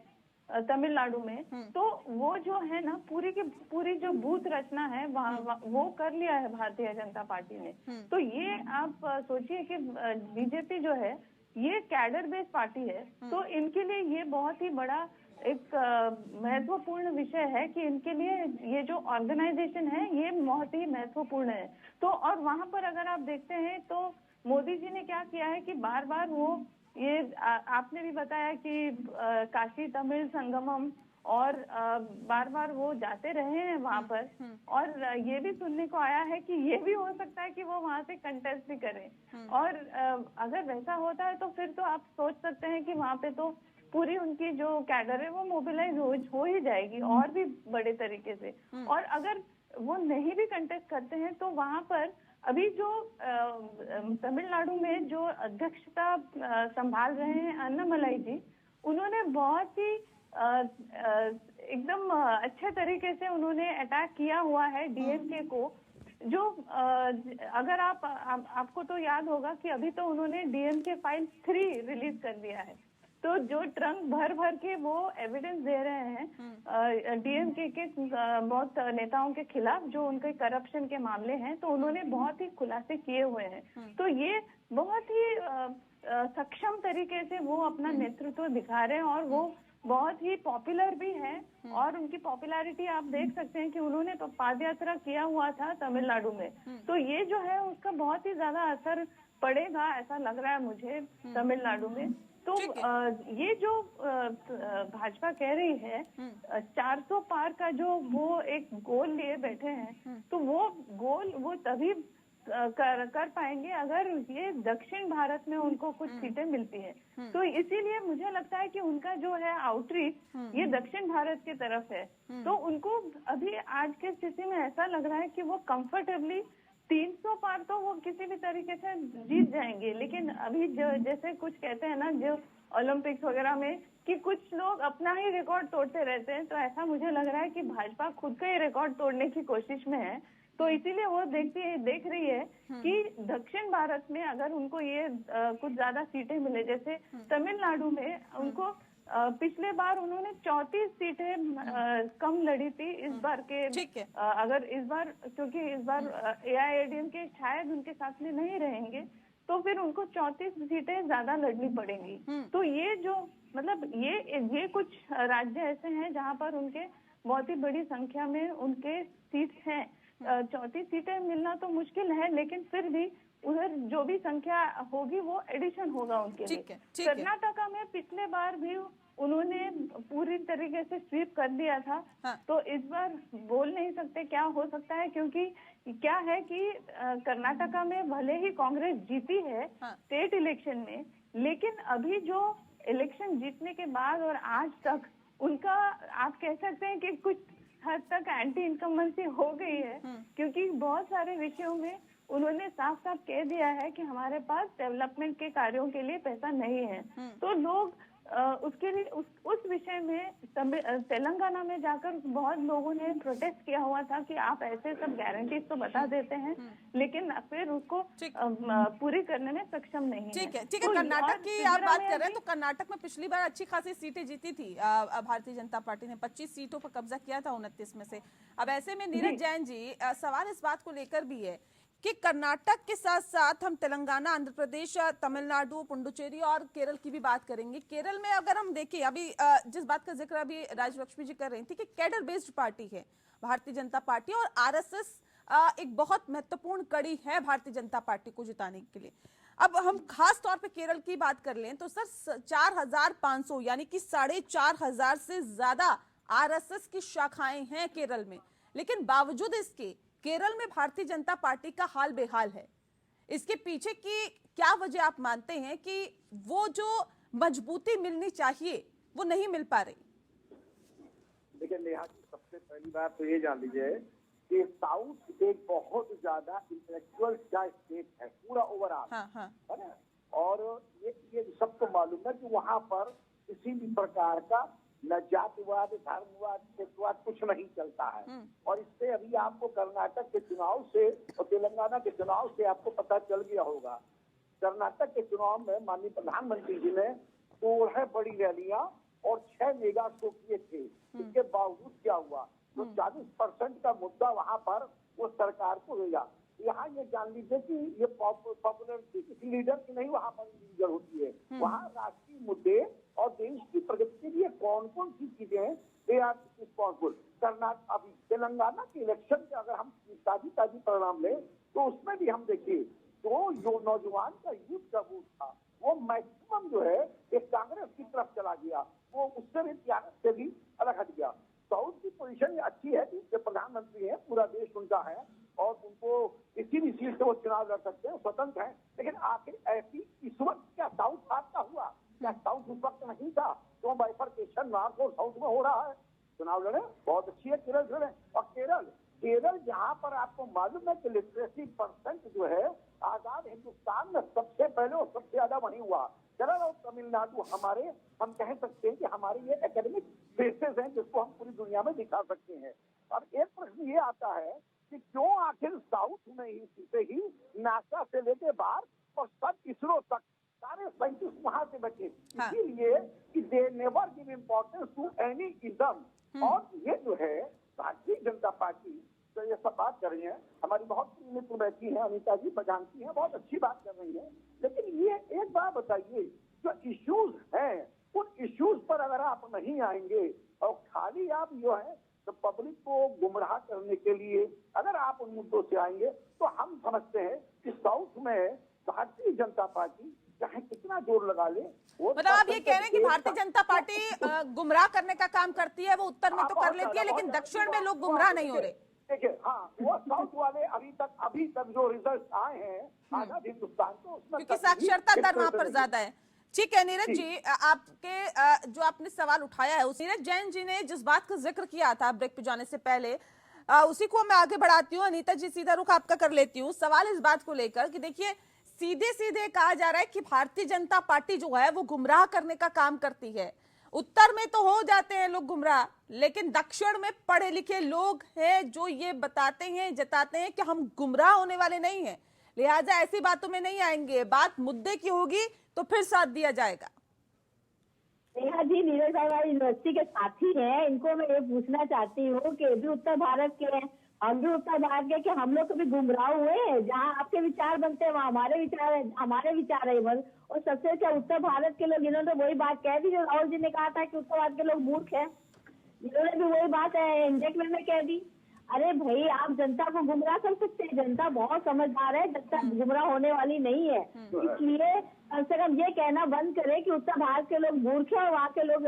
तमिलनाडु में, तो वो जो है ना पूरी जो बूथ रचना है वो कर लिया है भारतीय जनता पार्टी ने। तो ये आप सोचिए कि बीजेपी जो है ये कैडर बेस्ड पार्टी है, तो इनके लिए ये बहुत ही बड़ा एक महत्वपूर्ण विषय है कि इनके लिए ये जो ऑर्गेनाइजेशन है ये बहुत ही महत्वपूर्ण है। तो और वहां पर अगर आप देखते हैं तो मोदी जी ने क्या किया है कि बार बार वो ये आपने भी बताया कि काशी तमिल संगमम और बार बार वो जाते रहे हैं वहां पर। और ये भी सुनने को आया है कि ये भी हो सकता है कि वो वहां से कंटेस्ट भी करें। और अगर वैसा होता है तो फिर तो आप सोच सकते हैं कि वहां पे तो पूरी उनकी जो कैडर है वो मोबिलाइज हो ही जाएगी और भी बड़े तरीके से। और अगर वो नहीं भी कंटेस्ट करते हैं तो वहां पर अभी जो तमिलनाडु में जो अध्यक्षता संभाल रहे हैं अन्नामलाई जी, उन्होंने बहुत ही एकदम अच्छे तरीके से उन्होंने अटैक किया हुआ है डीएमके को। जो अगर आपको तो याद होगा कि अभी तो उन्होंने डीएमके फाइल 3 रिलीज कर दिया है। तो जो ट्रंक भर के वो एविडेंस दे रहे हैं डीएमके के बहुत नेताओं के खिलाफ जो उनके करप्शन के मामले हैं, तो उन्होंने बहुत ही खुलासे किए हुए हैं। तो ये बहुत ही सक्षम तरीके से वो अपना नेतृत्व दिखा रहे हैं और वो बहुत ही पॉपुलर भी है। और उनकी पॉपुलैरिटी आप देख सकते हैं कि उन्होंने पद यात्रा किया हुआ था तमिलनाडु में। तो ये जो है उसका बहुत ही ज्यादा असर पड़ेगा ऐसा लग रहा है मुझे तमिलनाडु में। तो ये जो भाजपा कह रही है 400 पार का जो वो एक गोल लिए बैठे हैं, तो वो गोल वो तभी कर पाएंगे अगर ये दक्षिण भारत में उनको कुछ सीटें मिलती हैं। तो इसीलिए मुझे लगता है कि उनका जो है आउटरीच ये दक्षिण भारत की तरफ है। तो उनको अभी आज की स्थिति में ऐसा लग रहा है कि वो कंफर्टेबली 300 पार तो वो किसी भी तरीके से जीत जाएंगे। लेकिन अभी जैसे कुछ कहते हैं ना जो ओलंपिक्स वगैरह में कि कुछ लोग अपना ही रिकॉर्ड तोड़ते रहते हैं, तो ऐसा मुझे लग रहा है कि भाजपा खुद का ही रिकॉर्ड तोड़ने की कोशिश में है। तो इसीलिए वो देख रही है कि दक्षिण भारत में अगर उनको ये कुछ ज्यादा सीटें मिले, जैसे तमिलनाडु में उनको पिछले बार उन्होंने 34 सीटें कम लड़ी थी। इस बार के अगर इस बार क्योंकि इस बार AIADMK शायद उनके साथ में नहीं रहेंगे, तो फिर उनको 34 सीटें ज्यादा लड़नी पड़ेंगी। तो ये जो मतलब ये कुछ राज्य ऐसे हैं जहां पर उनके बहुत ही बड़ी संख्या में उनके सीट हैं। 34 सीटें मिलना तो मुश्किल है, लेकिन फिर भी उधर जो भी संख्या होगी वो एडिशन होगा उनके लिए। कर्नाटका में पिछले बार भी उन्होंने पूरी तरीके से स्वीप कर दिया था। तो इस बार बोल नहीं सकते क्या हो सकता है, क्योंकि क्या है कि कर्नाटका में भले ही कांग्रेस जीती है हाँ। स्टेट इलेक्शन में, लेकिन अभी जो इलेक्शन जीतने के बाद और आज तक उनका आप कह सकते हैं कि कुछ हद तक एंटी इनकम्बेंसी हो गई है, क्योंकि बहुत सारे विषयों में उन्होंने साफ साफ कह दिया है कि हमारे पास डेवलपमेंट के कार्यों के लिए पैसा नहीं है। तो लोग उसके लिए उस विषय में तेलंगाना में जाकर बहुत लोगों ने प्रोटेस्ट किया हुआ था कि आप ऐसे सब गारंटीज तो बता देते हैं लेकिन फिर उसको पूरी करने में सक्षम नहीं है। ठीक है, ठीक है। कर्नाटक की आप बात कर रहे हैं तो कर्नाटक में पिछली बार अच्छी खासी सीटें जीती थी भारतीय जनता पार्टी ने, 25 सीटों पर कब्जा किया था 29 में से। अब ऐसे में नीरज जैन जी, सवाल इस बात को लेकर भी है कि कर्नाटक के साथ साथ हम तेलंगाना, आंध्र प्रदेश, तमिलनाडु, पुडुचेरी और केरल की भी बात करेंगे। केरल में अगर हम देखें, अभी जिस बात का जिक्र अभी राजलक्ष्मी जी कर रही थी कि कैडर बेस्ड पार्टी है भारतीय जनता पार्टी, और आरएसएस एक बहुत महत्वपूर्ण कड़ी है भारतीय जनता पार्टी को जिताने के लिए। अब हम खास तौर पे केरल की बात कर लें तो सर 4500 यानी कि 4500 से ज्यादा आरएसएस की शाखाएं हैं केरल में, लेकिन बावजूद इसके केरल में भारतीय जनता पार्टी का हाल बेहाल है। इसके पीछे की क्या वजह आप मानते हैं कि वो जो मजबूती मिलनी चाहिए वो नहीं मिल पा रही? देखिए नेहा जी, सबसे पहली बात तो ये जान लीजिए कि साउथ एक बहुत ज्यादा इंटेलेक्चुअल का स्टेट है पूरा ओवरऑल, हाँ। है ना। और ये सबको मालूम है कि वहाँ पर किसी भी प्रकार का न जातिवाद, धर्मवाद, क्षेत्रवाद कुछ नहीं चलता है। और इससे अभी आपको कर्नाटक के चुनाव से और तेलंगाना के चुनाव से आपको पता चल गया होगा। कर्नाटक के चुनाव में माननीय प्रधानमंत्री जी ने 16 बड़ी रैलियां और 6 मेगा शो किए थे। इसके बावजूद क्या हुआ, तो 40% का मुद्दा वहाँ पर वो सरकार को भेजा। यहाँ ये जान लीजिए कि ये पॉपुलरिटी किसी लीडर की नहीं वहाँ पर लीडर होती है। वहाँ राष्ट्रीय मुद्दे और देश की प्रगति के लिए कौन कौन सी चीजें दे आर रिस्पॉन्सिबल। कर्नाटक, अभी तेलंगाना के इलेक्शन के अगर हम ताजी परिणाम लें तो उसमें भी हम देखिए तो जो नौजवान का यूथ का वोट था वो मैक्सिमम जो है एक कांग्रेस की तरफ चला गया, वो उससे भी त्याग से भी अलग हट गया। साउथ की पोजीशन अच्छी है कि प्रधानमंत्री है, पूरा देश उनका है और उनको किसी भी सीट से वो चुनाव लड़ सकते हैं, स्वतंत्र है। लेकिन आखिर ऐसी इस वक्त क्या साउथ हाथ का हुआ? क्या साउथ उस वक्त नहीं था? क्यों बाइफरकेशन नॉर्थ और साउथ में हो रहा है? चुनाव लड़े, बहुत अच्छी है केरल लड़े। और केरल जहाँ पर आपको मालूम है कि लिटरेसी परसेंट जो है आजाद हिंदुस्तान में सबसे पहले और सबसे ज्यादा वही हुआ। केरल और तमिलनाडु हमारे, हम कह सकते हैं कि हमारे ये एकेडमिक बेसिस हैं जिसको हम पूरी दुनिया में दिखा सकते हैं। और एक प्रश्न ये आता है कि क्यों आखिर साउथ में ही नासा से लेके बाहर और सब इसरो तक सारे साइंटिस्ट वहां से बचे, इसीलिए कि they never give importance to any ism. और ये जो है भारतीय जनता पार्टी तो ये सब बात कर रही है, हमारी बहुत मित्र बैठी है, अनिता जी जानती है, बहुत अच्छी बात कर रही है। लेकिन ये एक बात बताइए, जो इश्यूज हैं उन इश्यूज पर अगर आप नहीं आएंगे और खाली आप जो है तो पब्लिक को गुमराह करने के लिए अगर आप उन मुद्दों से आएंगे तो हम समझते हैं कि साउथ में भारतीय जनता पार्टी चाहे कितना जोर लगा ले, मतलब आप ये कह रहे हैं कि भारतीय जनता पार्टी गुमराह करने का काम करती है, वो उत्तर में तो कर लेती है लेकिन दक्षिण में लोग गुमराह नहीं हो रहे। देखिए हाँ, वो साउथ वाले अभी तक जो रिजल्ट आए हैं आजाद हिंदुस्तान को, क्योंकि साक्षरता दर वहां पर ज्यादा है। ठीक है नीरज जी, आपके जो आपने सवाल उठाया है, नीरज जैन जी ने जिस बात का जिक्र किया था ब्रेक पे जाने से पहले, उसी को मैं आगे बढ़ाती हूँ। अनीता जी सीधा रुख आपका कर लेती हूँ। सवाल इस बात को लेकर कि देखिए सीधे सीधे कहा जा रहा है कि भारतीय जनता पार्टी जो है वो गुमराह करने का काम करती है। उत्तर में तो हो जाते हैं लोग गुमराह, लेकिन दक्षिण में पढ़े लिखे लोग हैं जो ये बताते हैं, जताते हैं कि हम गुमराह होने वाले नहीं हैं, लिहाजा ऐसी बातों में नहीं आएंगे, बात मुद्दे की होगी तो फिर साथ दिया जाएगा। नेहा जी, नीरज साहब यूनिवर्सिटी के साथी हैं, इनको मैं ये पूछना चाहती हूँ कि भी उत्तर भारत के हैं, हम भी उत्तर भारत के, कि हम लोग कभी गुमराह हुए हैं? जहाँ आपके विचार बनते हैं वहाँ हमारे विचार है बस। और सबसे अच्छा उत्तर भारत के लोग, इन्होंने तो वही बात कह दी जो राहुल जी ने कहा था कि उत्तर भारत के लोग मूर्ख हैं, इन्होंने भी वही बात इंडेक्ट में कह दी। अरे भाई, आप जनता को गुमराह कर सकते हैं? जनता बहुत समझदार है, जनता गुमराह होने वाली नहीं है। इसलिए कम से कम ये कहना बंद करे कि उत्तर भारत के लोग मूर्ख हैं और वहाँ के लोग,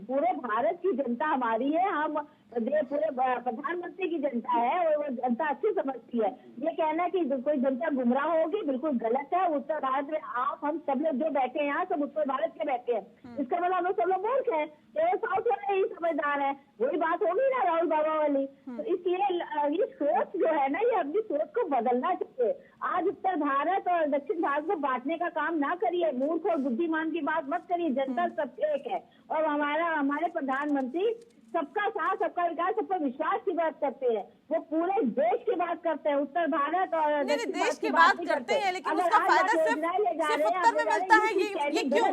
पूरे भारत की जनता हमारी है, हम पूरे प्रधानमंत्री की जनता है और वो जनता अच्छी समझती है। ये कहना कि कोई जनता गुमराह होगी, बिल्कुल गलत है। उत्तर भारत में आप हम सब लोग जो बैठे हैं यहाँ, सब उत्तर भारत के बैठे हैं, इसका मतलब हम लोग सब लोग मूर्ख हैं, साउथ वाले ही समझदार है। वही बात होगी ना राहुल बाबा वाली। तो इसलिए ये सोच जो है ना, ये अपनी सोच को बदलना चाहिए। आज उत्तर भारत और दक्षिण भारत को बांटने का काम ना करिए, मूर्ख और बुद्धिमान की बात मत करिए। जनता सब एक है और हमारे प्रधानमंत्री सबका साथ, सबका विकास, सब पर विश्वास की बात करते हैं। वो पूरे देश की बात करते हैं, उत्तर भारत और देश की बात करते हैं, लेकिन उसका फायदा सिर्फ उत्तर में मिलता है, ये क्यों?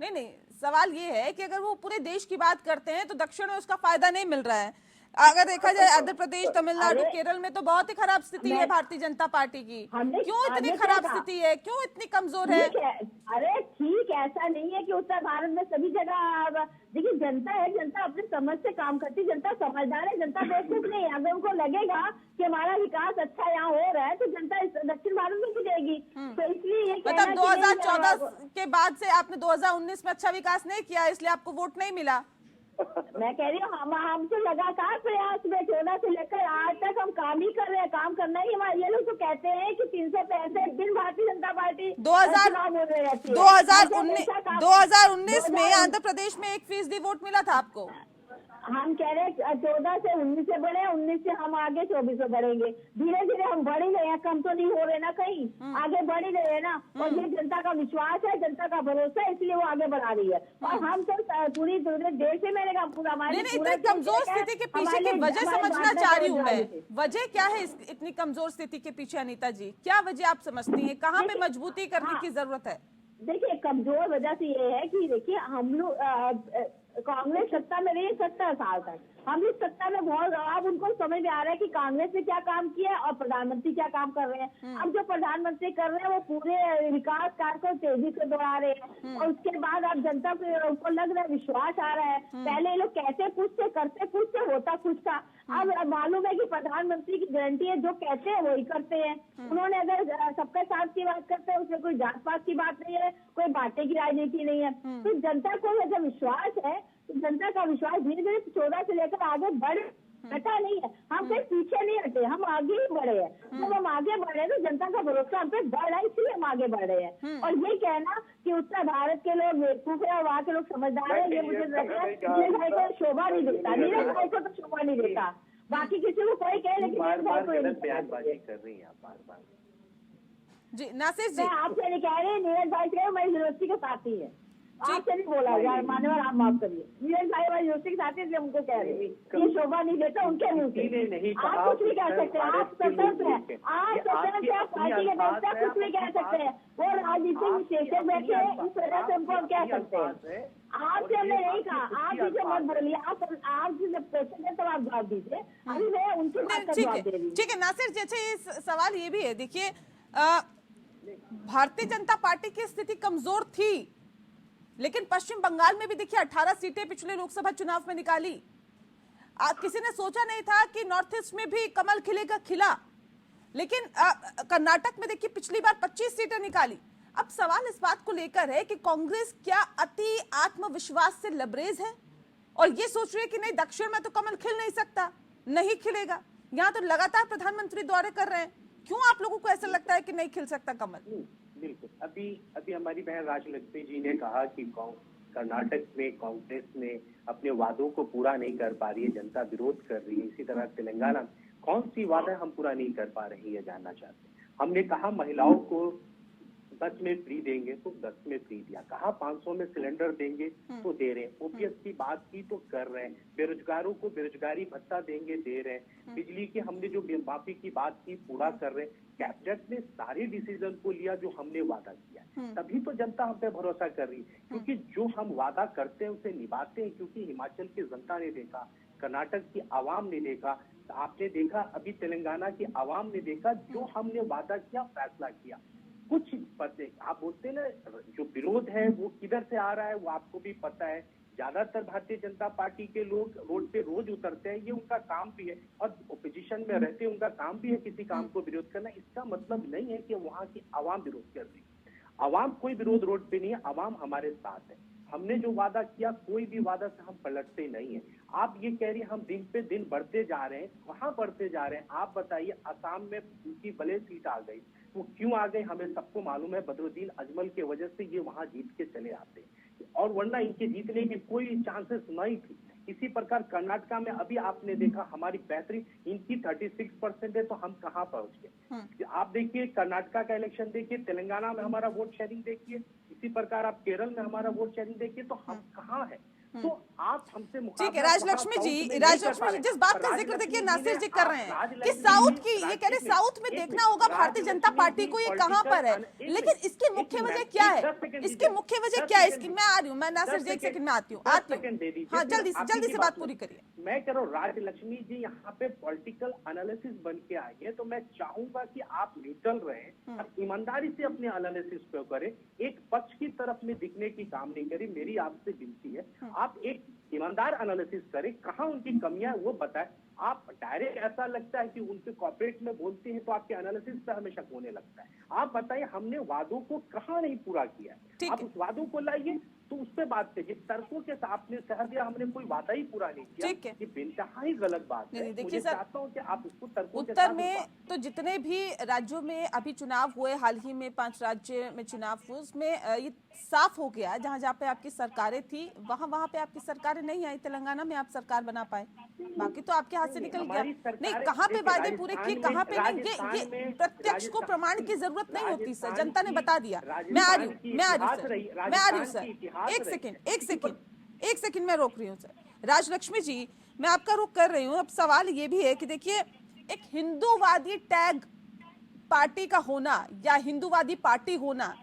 नहीं, सवाल ये है कि अगर वो पूरे देश की बात करते हैं तो दक्षिण में उसका फायदा नहीं मिल रहा है। अगर देखा जाए आंध्र प्रदेश, तमिलनाडु, केरल में तो बहुत ही खराब स्थिति है भारतीय जनता पार्टी की। क्यों इतनी खराब स्थिति है, क्यों इतनी कमजोर है? अरे ठीक, ऐसा नहीं है कि उत्तर भारत में सभी जगह, देखिए जनता है, जनता अपने समझ से काम करती है, जनता समझदार है, जनता बेवकूफ नहीं है। अगर उनको लगेगा कि हमारा विकास अच्छा यहाँ हो रहा है तो जनता दक्षिण भारत में भी जाएगी। तो इसलिए ये मतलब 2014 के बाद से आपने 2019 में अच्छा विकास नहीं किया, इसलिए आपको वोट नहीं मिला। मैं कह रही हूँ हम तो लगातार प्रयास में 14 से लेकर आज तक हम काम ही कर रहे हैं, काम करना ही हमारा। ये लोग तो कहते हैं कि 365 दिन भारतीय जनता पार्टी 2019 में आंध्र प्रदेश में 1% वोट मिला था आपको। हम कह रहे हैं 14 से 19 से बढ़े, 19 से हम आगे 24 से बढ़ेंगे। धीरे धीरे हम बढ़ ही रहे हैं, कम तो नहीं हो रहे ना, कहीं आगे बढ़ ही रहे हैं ना। और ये जनता का विश्वास है, जनता का भरोसा है, इसलिए वो आगे बढ़ा रही है। और हम तो पूरी देश में, मैंने कहा पूरा हमारे इतनी कमजोर स्थिति के पीछे की वजह समझना चाह रही हूँ मैं। वजह क्या है इतनी कमजोर स्थिति के पीछे अनीता जी? क्या वजह आप समझती है, कहाँ पे मजबूती करने की जरूरत है? देखिए, कमजोर वजह से ये है कि देखिए हम लोग, कांग्रेस सत्ता में रही 70 साल तक, हम इस सत्ता में बहुत, अब उनको समझ में आ रहा है कि कांग्रेस ने क्या काम किया है और प्रधानमंत्री क्या काम कर रहे हैं। अब जो प्रधानमंत्री कर रहे हैं वो पूरे विकास कार्य को तेजी से दोहरा रहे हैं और उसके बाद अब जनता को लग रहा है, विश्वास आ रहा है। पहले ये लोग कहते कुछ से, करते कुछ से, होता कुछ था। अब मालूम है कि प्रधानमंत्री की गारंटी है, जो कहते हैं वही करते हैं। उन्होंने अगर सबका साथ की बात करते हैं, उसमें कोई जात पात की बात नहीं है, कोई बांटे की राजनीति नहीं है। तो जनता को जब विश्वास है तो जनता का विश्वास धीरे धीरे 14 से लेकर आगे हटा नहीं है। हम कहीं पीछे नहीं हटे, हम आगे ही बढ़े हैं। जब हम आगे बढ़े तो जनता का भरोसा हम पे बढ़ रहा है, इसलिए हम आगे बढ़ रहे हैं। और ये कहना कि उत्तर भारत के लोग बेवकूफ है और वहाँ के लोग समझदार है, ये मुझे लगता है नीरज भाई को शोभा नहीं देता। नीरज भाई को तो शोभा नहीं देता, बाकी किसी को कोई कहे, लेकिन बयानबाजी कर रही है बार-बार। जी नासिर जी, मैं आपसे नहीं कह रही, नीरज भाई से मैं यूनिवर्सिटी के साथी है, आपसे नहीं बोला यार, मान्यवर आप माफ करिए। नीरज भाई हमारी यूनिवर्सिटी के साथी है, हमको कह रही ये शोभा नहीं देता उनके मुंह से। आप कुछ भी कह सकते हैं, आप स्वतंत्र हैं, आप स्वतंत्र हैं, पार्टी के व्यवस्था कुछ भी कह सकते हैं। वो राजनीतिक विशेषज्ञ बैठे हैं, इस वजह से उनको हम कह सकते हैं। आपसे हमने नहीं कहा, आप इसे मत बोलिए, आप जिसे क्वेश्चन है तो आप जवाब दीजिए। अभी मैं उनकी बात का जवाब दे रही हूँ। ठीक है नासिर जी, अच्छा ये सवाल ये भी है, देखिए भारतीय जनता पार्टी की स्थिति कमजोर थी, लेकिन पश्चिम बंगाल में भी देखिए 18 सीटें पिछले लोकसभा चुनाव में निकाली। किसी ने सोचा नहीं था कि नॉर्थ ईस्ट में भी कमल खिलेगा, खिला। लेकिन कर्नाटक में देखिए पिछली बार 25 सीटें निकाली। अब सवाल इस बात को लेकर है कि कांग्रेस क्या अति आत्मविश्वास से लबरेज है और ये सोच रही है कि नहीं, दक्षिण में तो कमल खिल नहीं सकता, नहीं खिलेगा। यहाँ तो लगातार प्रधानमंत्री दौरे कर रहे हैं, क्यों आप लोगों को ऐसा लगता है कि नहीं खिल सकता कमल? बिल्कुल, अभी हमारी बहन राजलक्ष्मी जी ने कहा कि कर्नाटक में कांग्रेस ने अपने वादों को पूरा नहीं कर पा रही है, जनता विरोध कर रही है। इसी तरह तेलंगाना कौन सी वादा हम पूरा नहीं कर पा रही है, जानना चाहते हैं। हमने कहा महिलाओं को 10 में फ्री देंगे तो 10 में फ्री दिया, कहा 500 में सिलेंडर देंगे तो दे रहे हैं। ओपीएस की बात की तो कर रहे हैं, बेरोजगारों को बेरोजगारी भत्ता देंगे, दे रहे हैं। बिजली की हमने जो माफी की बात की पूरा कर रहे हैं। कैबिनेट ने सारे डिसीजन को लिया जो हमने वादा किया, तभी तो जनता हम पे भरोसा कर रही है। क्योंकि जो हम वादा करते हैं उसे निभाते हैं। क्योंकि हिमाचल की जनता ने देखा, कर्नाटक की आवाम ने देखा, आपने देखा, अभी तेलंगाना की आवाम ने देखा, जो हमने वादा किया, फैसला किया। कुछ पते आप बोलते ना, जो विरोध है वो किधर से आ रहा है वो आपको भी पता है। ज्यादातर भारतीय जनता पार्टी के लोग रोड पे रोज उतरते हैं, ये उनका काम भी है, और ओपोजिशन में रहते हैं उनका काम भी है किसी काम को विरोध करना। इसका मतलब नहीं है कि वहाँ की आवाम विरोध कर रही है। आवाम कोई विरोध रोड पे नहीं है, आवाम हमारे साथ है। हमने जो वादा किया, कोई भी वादा से हम पलटते नहीं है। आप ये कह रही हैं हम दिन पे दिन बढ़ते जा रहे हैं, कहाँ बढ़ते जा रहे हैं? आप बताइए, असम में उनकी भले सीट आ गई, वो क्यों आ गई हमें सबको मालूम है, बदरुद्दीन अजमल के वजह से ये वहां जीत के चले आते हैं, और वरना इनके जीतने की कोई चांसेस नहीं थी। इसी प्रकार कर्नाटका में अभी आपने देखा हमारी बेहतरीन, इनकी 36% है तो हम कहाँ पहुंच गए। आप देखिए कर्नाटका का इलेक्शन देखिए, तेलंगाना में हमारा वोट शेयरिंग देखिए, इसी प्रकार आप केरल में हमारा वोट शेयरिंग देखिए, तो हम कहाँ है? तो आप हमसे ठीक है राजलक्ष्मी जी, जिस बात का जिक्र देखिए नासिर जी कर रहे हैं कि साउथ की, ये कह रहे साउथ में देखना होगा भारतीय जनता पार्टी को ये कहाँ पर है, लेकिन इसकी मुख्य वजह क्या है? इसकी मुख्य वजह क्या है इसकी? मैं आ रही हूँ, मैं नासिर जी 1 सेकंड में आती हूँ। हाँ जल्दी से बात पूरी करिए। मैं कह रहा हूँ राजलक्ष्मी जी यहाँ पे पॉलिटिकल एनालिसिस बन के आई है, तो मैं चाहूंगा कि आप न्यूट्रल रहें और ईमानदारी से अपने एनालिसिस को करें, एक पक्ष की तरफ में दिखने की काम नहीं करें। मेरी आपसे विनती है, आप एक ईमानदार एनालिसिस करें, कहाँ उनकी कमियां है वो बताएं। आप डायरेक्ट ऐसा लगता है कि उनके कॉर्पोरेट में बोलते हैं तो आपके एनालिसिस पे हमेशा होने लगता है। आप बताइए हमने वादों को कहाँ नहीं पूरा किया, आप उस वादों को लाइए तो उस पे बात करिए। तर्कों के साथ आपने कह दिया हमने कोई वादा ही पूरा नहीं किया, ये बेइंतहा ही गलत बात है। देखिए सर, चाहता हूँ कि आप उसको तर्कों के उत्तर साथ में तो जितने भी राज्यों में अभी चुनाव हुए, हाल ही में 5 राज्य में चुनाव हुए, उसमें ये साफ हो गया जहां जहां पे आपकी सरकारें थी वहां पे आपकी सरकारें नहीं आई। तेलंगाना में आप सरकार बना पाए, बाकी तो आपके हाथ से निकल गया। नहीं, कहाँ पे वादे पूरे किए, कहाँ पे नहीं, ये प्रत्यक्ष को प्रमाण की जरूरत नहीं होती सर, जनता ने बता दिया। मैं आ रही हूँ सर, एक सेकंड मैं रोक रही हूँ सर। राजलक्ष्मी जी, मैं आपका रुख कर रही हूँ। अब सवाल ये भी है कि देखिए, एक हिंदूवादी टैग पार्टी का होना या हिंदूवादी पार्टी होना,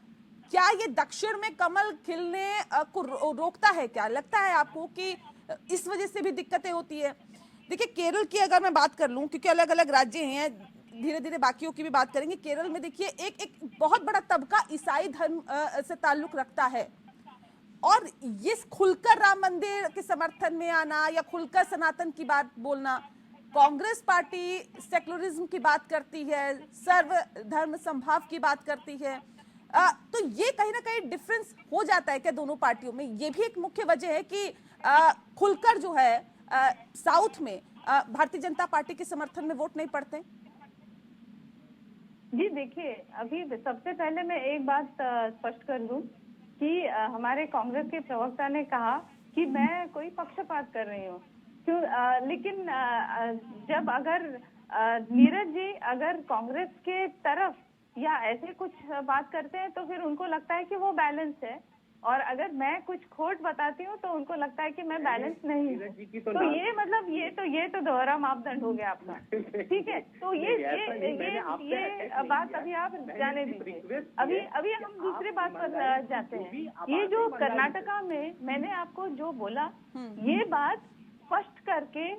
क्या ये दक्षिण में कमल खिलने को रोकता है? क्या लगता है आपको कि इस वजह से भी दिक्कतें होती है? देखिए केरल की अगर मैं बात कर लूं, क्योंकि अलग अलग राज्य हैं, धीरे धीरे बाकियों की भी बात करेंगे। केरल में देखिए एक बहुत बड़ा तबका ईसाई धर्म से ताल्लुक रखता है, और ये खुलकर राम मंदिर के समर्थन में आना या खुलकर सनातन की बात बोलना, कांग्रेस पार्टी सेक्युलरिज्म की बात करती है, सर्वधर्म संभाव की बात करती है, तो ये कहीं ना कहीं डिफरेंस हो जाता है क्या दोनों पार्टियों में? ये भी एक मुख्य वजह है कि खुलकर जो है साउथ में भारतीय जनता पार्टी के समर्थन में वोट नहीं पड़ते। जी देखिए, अभी सबसे पहले मैं एक बात स्पष्ट कर दूं कि हमारे कांग्रेस के प्रवक्ता ने कहा कि मैं कोई पक्षपात कर रही हूँ, क्यों? लेकिन जब अगर नीरज जी अगर कांग्रेस के तरफ या ऐसे कुछ बात करते हैं तो फिर उनको लगता है कि वो बैलेंस है, और अगर मैं कुछ खोट बताती हूँ तो उनको लगता है कि मैं बैलेंस नहीं हूँ। तो ये मतलब ये तो दोहरा मापदंड हो गया आपका, ठीक है? तो ये बात अभी आप जाने दीजिए। अभी हम दूसरी बात पर जाते हैं। ये जो कर्नाटका में मैंने आपको जो बोला, ये बात स्पष्ट करके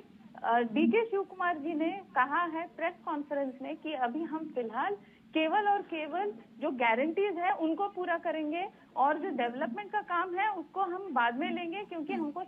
डीके शिव कुमार जी ने कहा है प्रेस कॉन्फ्रेंस में कि अभी हम फिलहाल केवल और केवल जो गारंटीज है उनको पूरा करेंगे, और जो डेवलपमेंट का काम है उसको हम बाद में लेंगे, क्योंकि हमको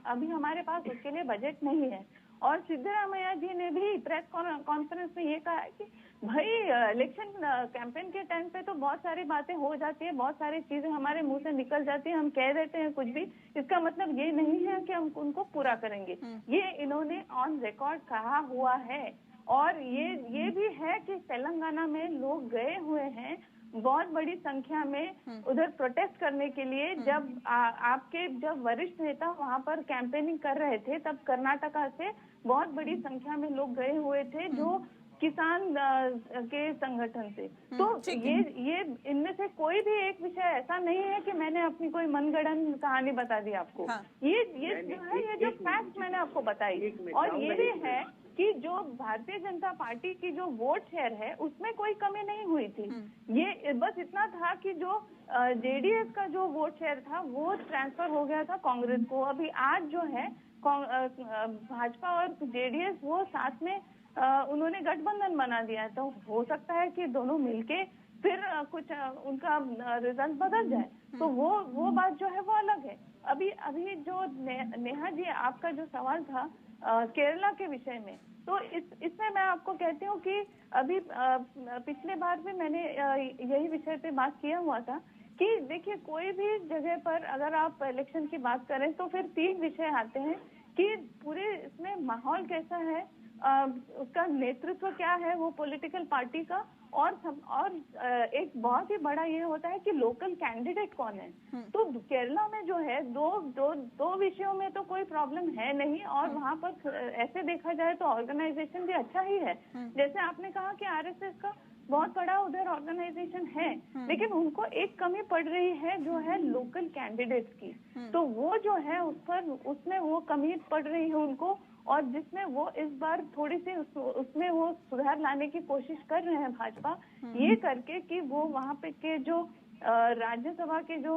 अभी हमारे पास उसके लिए बजट नहीं है। और सिद्धरामैया जी ने भी प्रेस कॉन्फ्रेंस में ये कहा है कि भाई इलेक्शन कैंपेन के टाइम पे तो बहुत सारी बातें हो जाती है, बहुत सारी चीजें हमारे मुंह से निकल जाती है, हम कह देते हैं कुछ भी, इसका मतलब ये नहीं है कि हम उनको पूरा करेंगे। ये इन्होंने ऑन रिकॉर्ड कहा हुआ है। और ये भी है कि तेलंगाना में लोग गए हुए हैं बहुत बड़ी संख्या में उधर प्रोटेस्ट करने के लिए। जब आपके जब वरिष्ठ नेता वहां पर कैंपेनिंग कर रहे थे, तब कर्नाटका से बहुत बड़ी संख्या में लोग गए हुए थे जो किसान के संगठन से। तो ये इनमें से कोई भी एक विषय ऐसा नहीं है कि मैंने अपनी कोई मनगढ़ंत कहानी बता दी आपको। ये जो है, ये जो फैक्ट मैंने आपको बताई, और ये भी है कि जो भारतीय जनता पार्टी की जो वोट शेयर है उसमें कोई कमी नहीं हुई थी। ये बस इतना था कि जो जेडीएस का जो वोट शेयर था वो ट्रांसफर हो गया था कांग्रेस को। अभी आज जो है भाजपा और जेडीएस वो साथ में उन्होंने गठबंधन बना दिया है, तो हो सकता है कि दोनों मिलके फिर कुछ उनका रिजल्ट बदल जाए, तो वो बात जो है वो अलग है। अभी अभी जो नेहा जी आपका जो सवाल था केरला के विषय में, तो इसमें मैं आपको कहती हूँ कि अभी पिछले बार भी मैंने यही विषय पे बात किया हुआ था कि देखिए कोई भी जगह पर अगर आप इलेक्शन की बात करें तो फिर 3 विषय आते हैं कि पूरे इसमें माहौल कैसा है, उसका नेतृत्व क्या है वो पॉलिटिकल पार्टी का, और एक बहुत ही बड़ा ये होता है कि लोकल कैंडिडेट कौन है। तो केरला में जो है दो विषयों में तो कोई प्रॉब्लम है नहीं, और वहाँ पर ऐसे देखा जाए तो ऑर्गेनाइजेशन भी अच्छा ही है। जैसे आपने कहा कि आरएसएस का बहुत बड़ा उधर ऑर्गेनाइजेशन है, लेकिन उनको एक कमी पड़ रही है जो है लोकल कैंडिडेट्स की। तो वो जो है उसमें वो कमी पड़ रही है उनको, और जिसमें वो इस बार थोड़ी सी उसमें वो सुधार लाने की कोशिश कर रहे हैं भाजपा, ये करके कि वो वहाँ पे के जो राज्यसभा के जो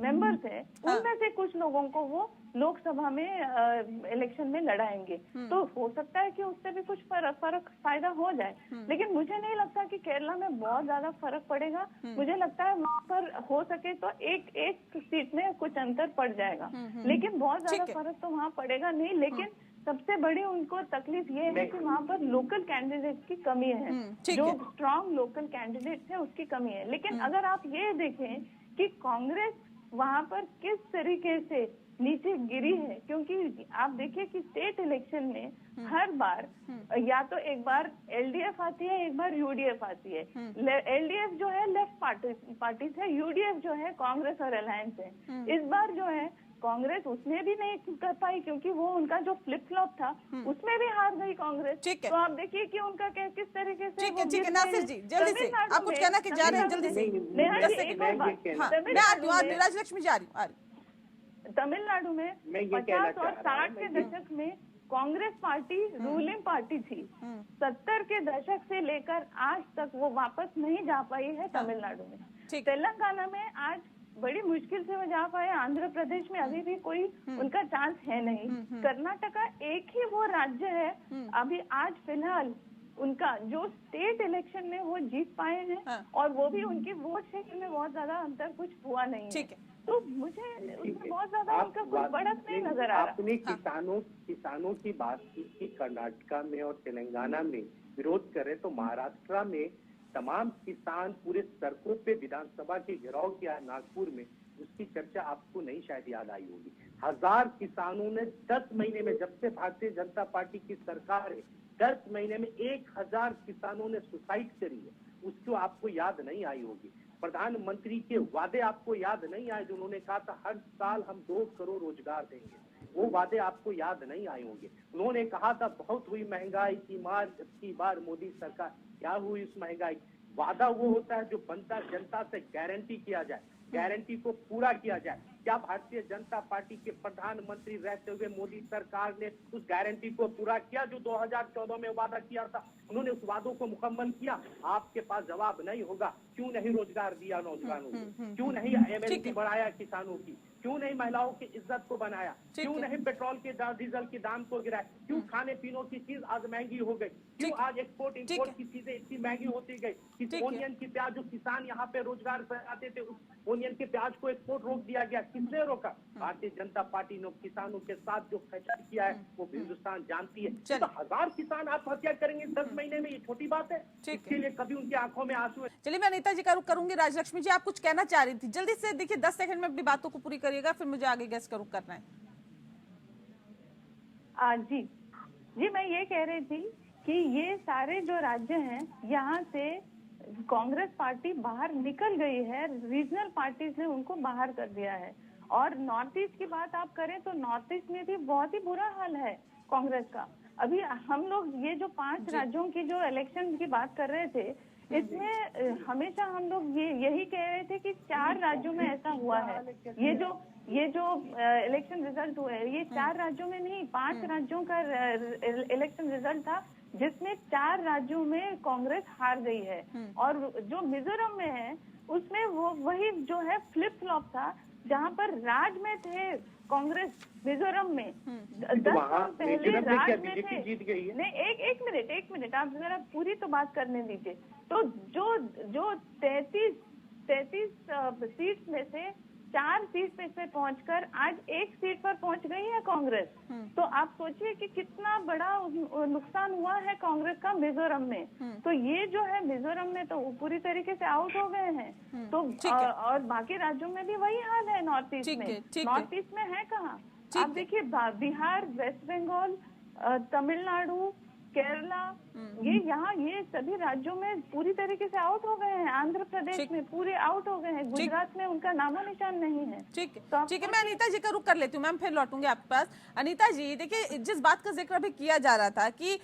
मेंबर्स हैं उनमें से कुछ लोगों को वो लोकसभा में इलेक्शन में लड़ाएंगे। तो हो सकता है कि उससे भी कुछ फर्क फायदा हो जाए, लेकिन मुझे नहीं लगता कि केरला में बहुत ज्यादा फर्क पड़ेगा। मुझे लगता है वहाँ पर हो सके तो एक सीट में कुछ अंतर पड़ जाएगा, लेकिन बहुत ज्यादा फर्क तो वहाँ पड़ेगा नहीं। लेकिन सबसे बड़ी उनको तकलीफ ये है कि वहाँ पर लोकल कैंडिडेट की कमी है, जो स्ट्रांग लोकल कैंडिडेट है उसकी कमी है। लेकिन अगर आप ये देखें कि कांग्रेस वहाँ पर किस तरीके से नीचे गिरी है, क्योंकि आप देखिए कि स्टेट इलेक्शन में हर बार या तो एक बार एलडीएफ आती है, एक बार यूडीएफ आती है। एलडीएफ जो है लेफ्ट पार्टी है, यूडीएफ जो है कांग्रेस और अलायंस है। इस बार जो है कांग्रेस उसमें भी नहीं कर पाई, क्योंकि वो उनका जो फ्लिप फ्लॉप था उसमें भी हार गई कांग्रेस। तो आप देखिए कि उनका किस तरीके से। ठीक है नासिर जी, जल्दी से आप कुछ कहना कि जा रहे हैं, जल्दी से। मैं आ रही हूँ, राजलक्ष्मी जा रही हूँ। तमिलनाडु में 50 और 60 के दशक में कांग्रेस पार्टी रूलिंग पार्टी थी। 70 के दशक से लेकर आज तक वो वापस नहीं जा पाई है तमिलनाडु में। तेलंगाना में आज बड़ी मुश्किल से वो जा पाए। आंध्र प्रदेश में अभी भी कोई उनका चांस है नहीं। कर्नाटका एक ही वो राज्य है अभी आज फिलहाल उनका जो स्टेट इलेक्शन में वो जीत पाए हैं, और वो भी उनकी वोट क्षेत्र में बहुत ज्यादा अंतर कुछ हुआ नहीं है। तो मुझे उसमें बहुत ज्यादा उनका कुछ बढ़त नहीं नजर आ रहा। आपने किसानों की बात की कर्नाटका में और तेलंगाना में विरोध करे, तो महाराष्ट्र में तमाम किसान पूरे सड़कों पे विधानसभा के घेराव किया नागपुर में, उसकी चर्चा आपको नहीं शायद याद आई होगी। 1000 किसानों ने 10 महीने में, जब से भारतीय जनता पार्टी की सरकार है, 10 महीने में 1000 किसानों ने सुसाइड करी है, उसको आपको याद नहीं आई होगी। प्रधानमंत्री के वादे आपको याद नहीं आए, जो उन्होंने कहा था हर साल हम 2 करोड़ रोजगार देंगे, वो वादे आपको याद नहीं आए होंगे। उन्होंने कहा था बहुत हुई महंगाई की मार, जबकि बार मोदी सरकार, क्या हुई उस महंगाई। वादा वो होता है जो बनता जनता से गारंटी किया जाए, गारंटी को पूरा किया जाए। क्या भारतीय जनता पार्टी के प्रधानमंत्री रहते हुए मोदी सरकार ने उस गारंटी को पूरा किया जो 2014 में वादा किया था? उन्होंने उस वादों को मुकम्मल किया? आपके पास जवाब नहीं होगा। क्यों नहीं रोजगार दिया नौजवानों को? क्यों नहीं एमएसपी बढ़ाया किसानों की? क्यों नहीं महिलाओं की इज्जत को बनाया? क्यों नहीं पेट्रोल के डीजल के दाम को गिराया? क्यों खाने पीनों की चीज आज महंगी हो गई? क्यों आज एक्सपोर्ट इंपोर्ट की चीजें इतनी महंगी होती गई? किस ओनियन की प्याज जो किसान यहाँ पे रोजगार बनाते थे, उस ओनियन के प्याज को एक्सपोर्ट रोक दिया गया। किसने रोका? भारतीय जनता पार्टी ने किसानों के साथ जो खैचर किया है वो हिंदुस्तान जानती है। तो 1000 किसान आत्महत्या करेंगे 10 महीने में, ये छोटी बात है? इसके लिए कभी उनकी आंखों में आंसू है? चलिए मैं नेताजी का रुख करूंगी। राजलक्ष्मी जी, आप कुछ कहना चाह रही थी, जल्दी से देखिए 10 सेकंड में अपनी बातों को पूरी करिएगा, फिर मुझे आगे गैस का रुख करना है। जी मैं ये कह रही थी कि ये सारे जो राज्य हैं यहाँ से कांग्रेस पार्टी बाहर निकल गई है, रीजनल पार्टीज ने उनको बाहर कर दिया है। और नॉर्थ ईस्ट की बात आप करें तो नॉर्थ ईस्ट में भी बहुत ही बुरा हाल है कांग्रेस का। अभी हम लोग ये जो 5 राज्यों की जो इलेक्शन की बात कर रहे थे, इसमें हमेशा हम लोग यही कह रहे थे कि 4 राज्यों में ऐसा हुआ है। ये जो इलेक्शन रिजल्ट हुए ये 4 राज्यों में नहीं, 5 राज्यों का इलेक्शन रिजल्ट था, जिसमें 4 राज्यों में कांग्रेस हार गई है। और जो मिजोरम में है उसमें वो वही जो है फ्लिप फ्लॉप था, जहाँ पर राज में थे कांग्रेस मिजोरम में 10 साल पहले राज में थे। जीत गई है। नहीं, एक मिनट आप जरा पूरी तो बात करने दीजिए। तो जो 33 सीट्स में से 4 सीट पे पहुंचकर आज 1 सीट पर पहुंच गई है कांग्रेस। तो आप सोचिए कि कितना बड़ा नुकसान हुआ है कांग्रेस का मिजोरम में। तो ये जो है मिजोरम में तो पूरी तरीके से आउट हो गए हैं। तो और बाकी राज्यों में भी वही हाल है। नॉर्थ ईस्ट में, नॉर्थ ईस्ट में है कहाँ? आप देखिए बिहार, वेस्ट बंगाल, तमिलनाडु, केरला, ये सभी राज्यों में पूरी तरीके से आउट हो गए हैं। आंध्र प्रदेश में पूरे आउट हो गए हैं। गुजरात में उनका नामो निशान नहीं है। ठीक है, मैं अनीता जी का रुख कर लेती हूँ, मैम फिर लौटूंगी आपके पास। अनीता जी देखिए, जिस बात का जिक्र भी किया जा रहा था कि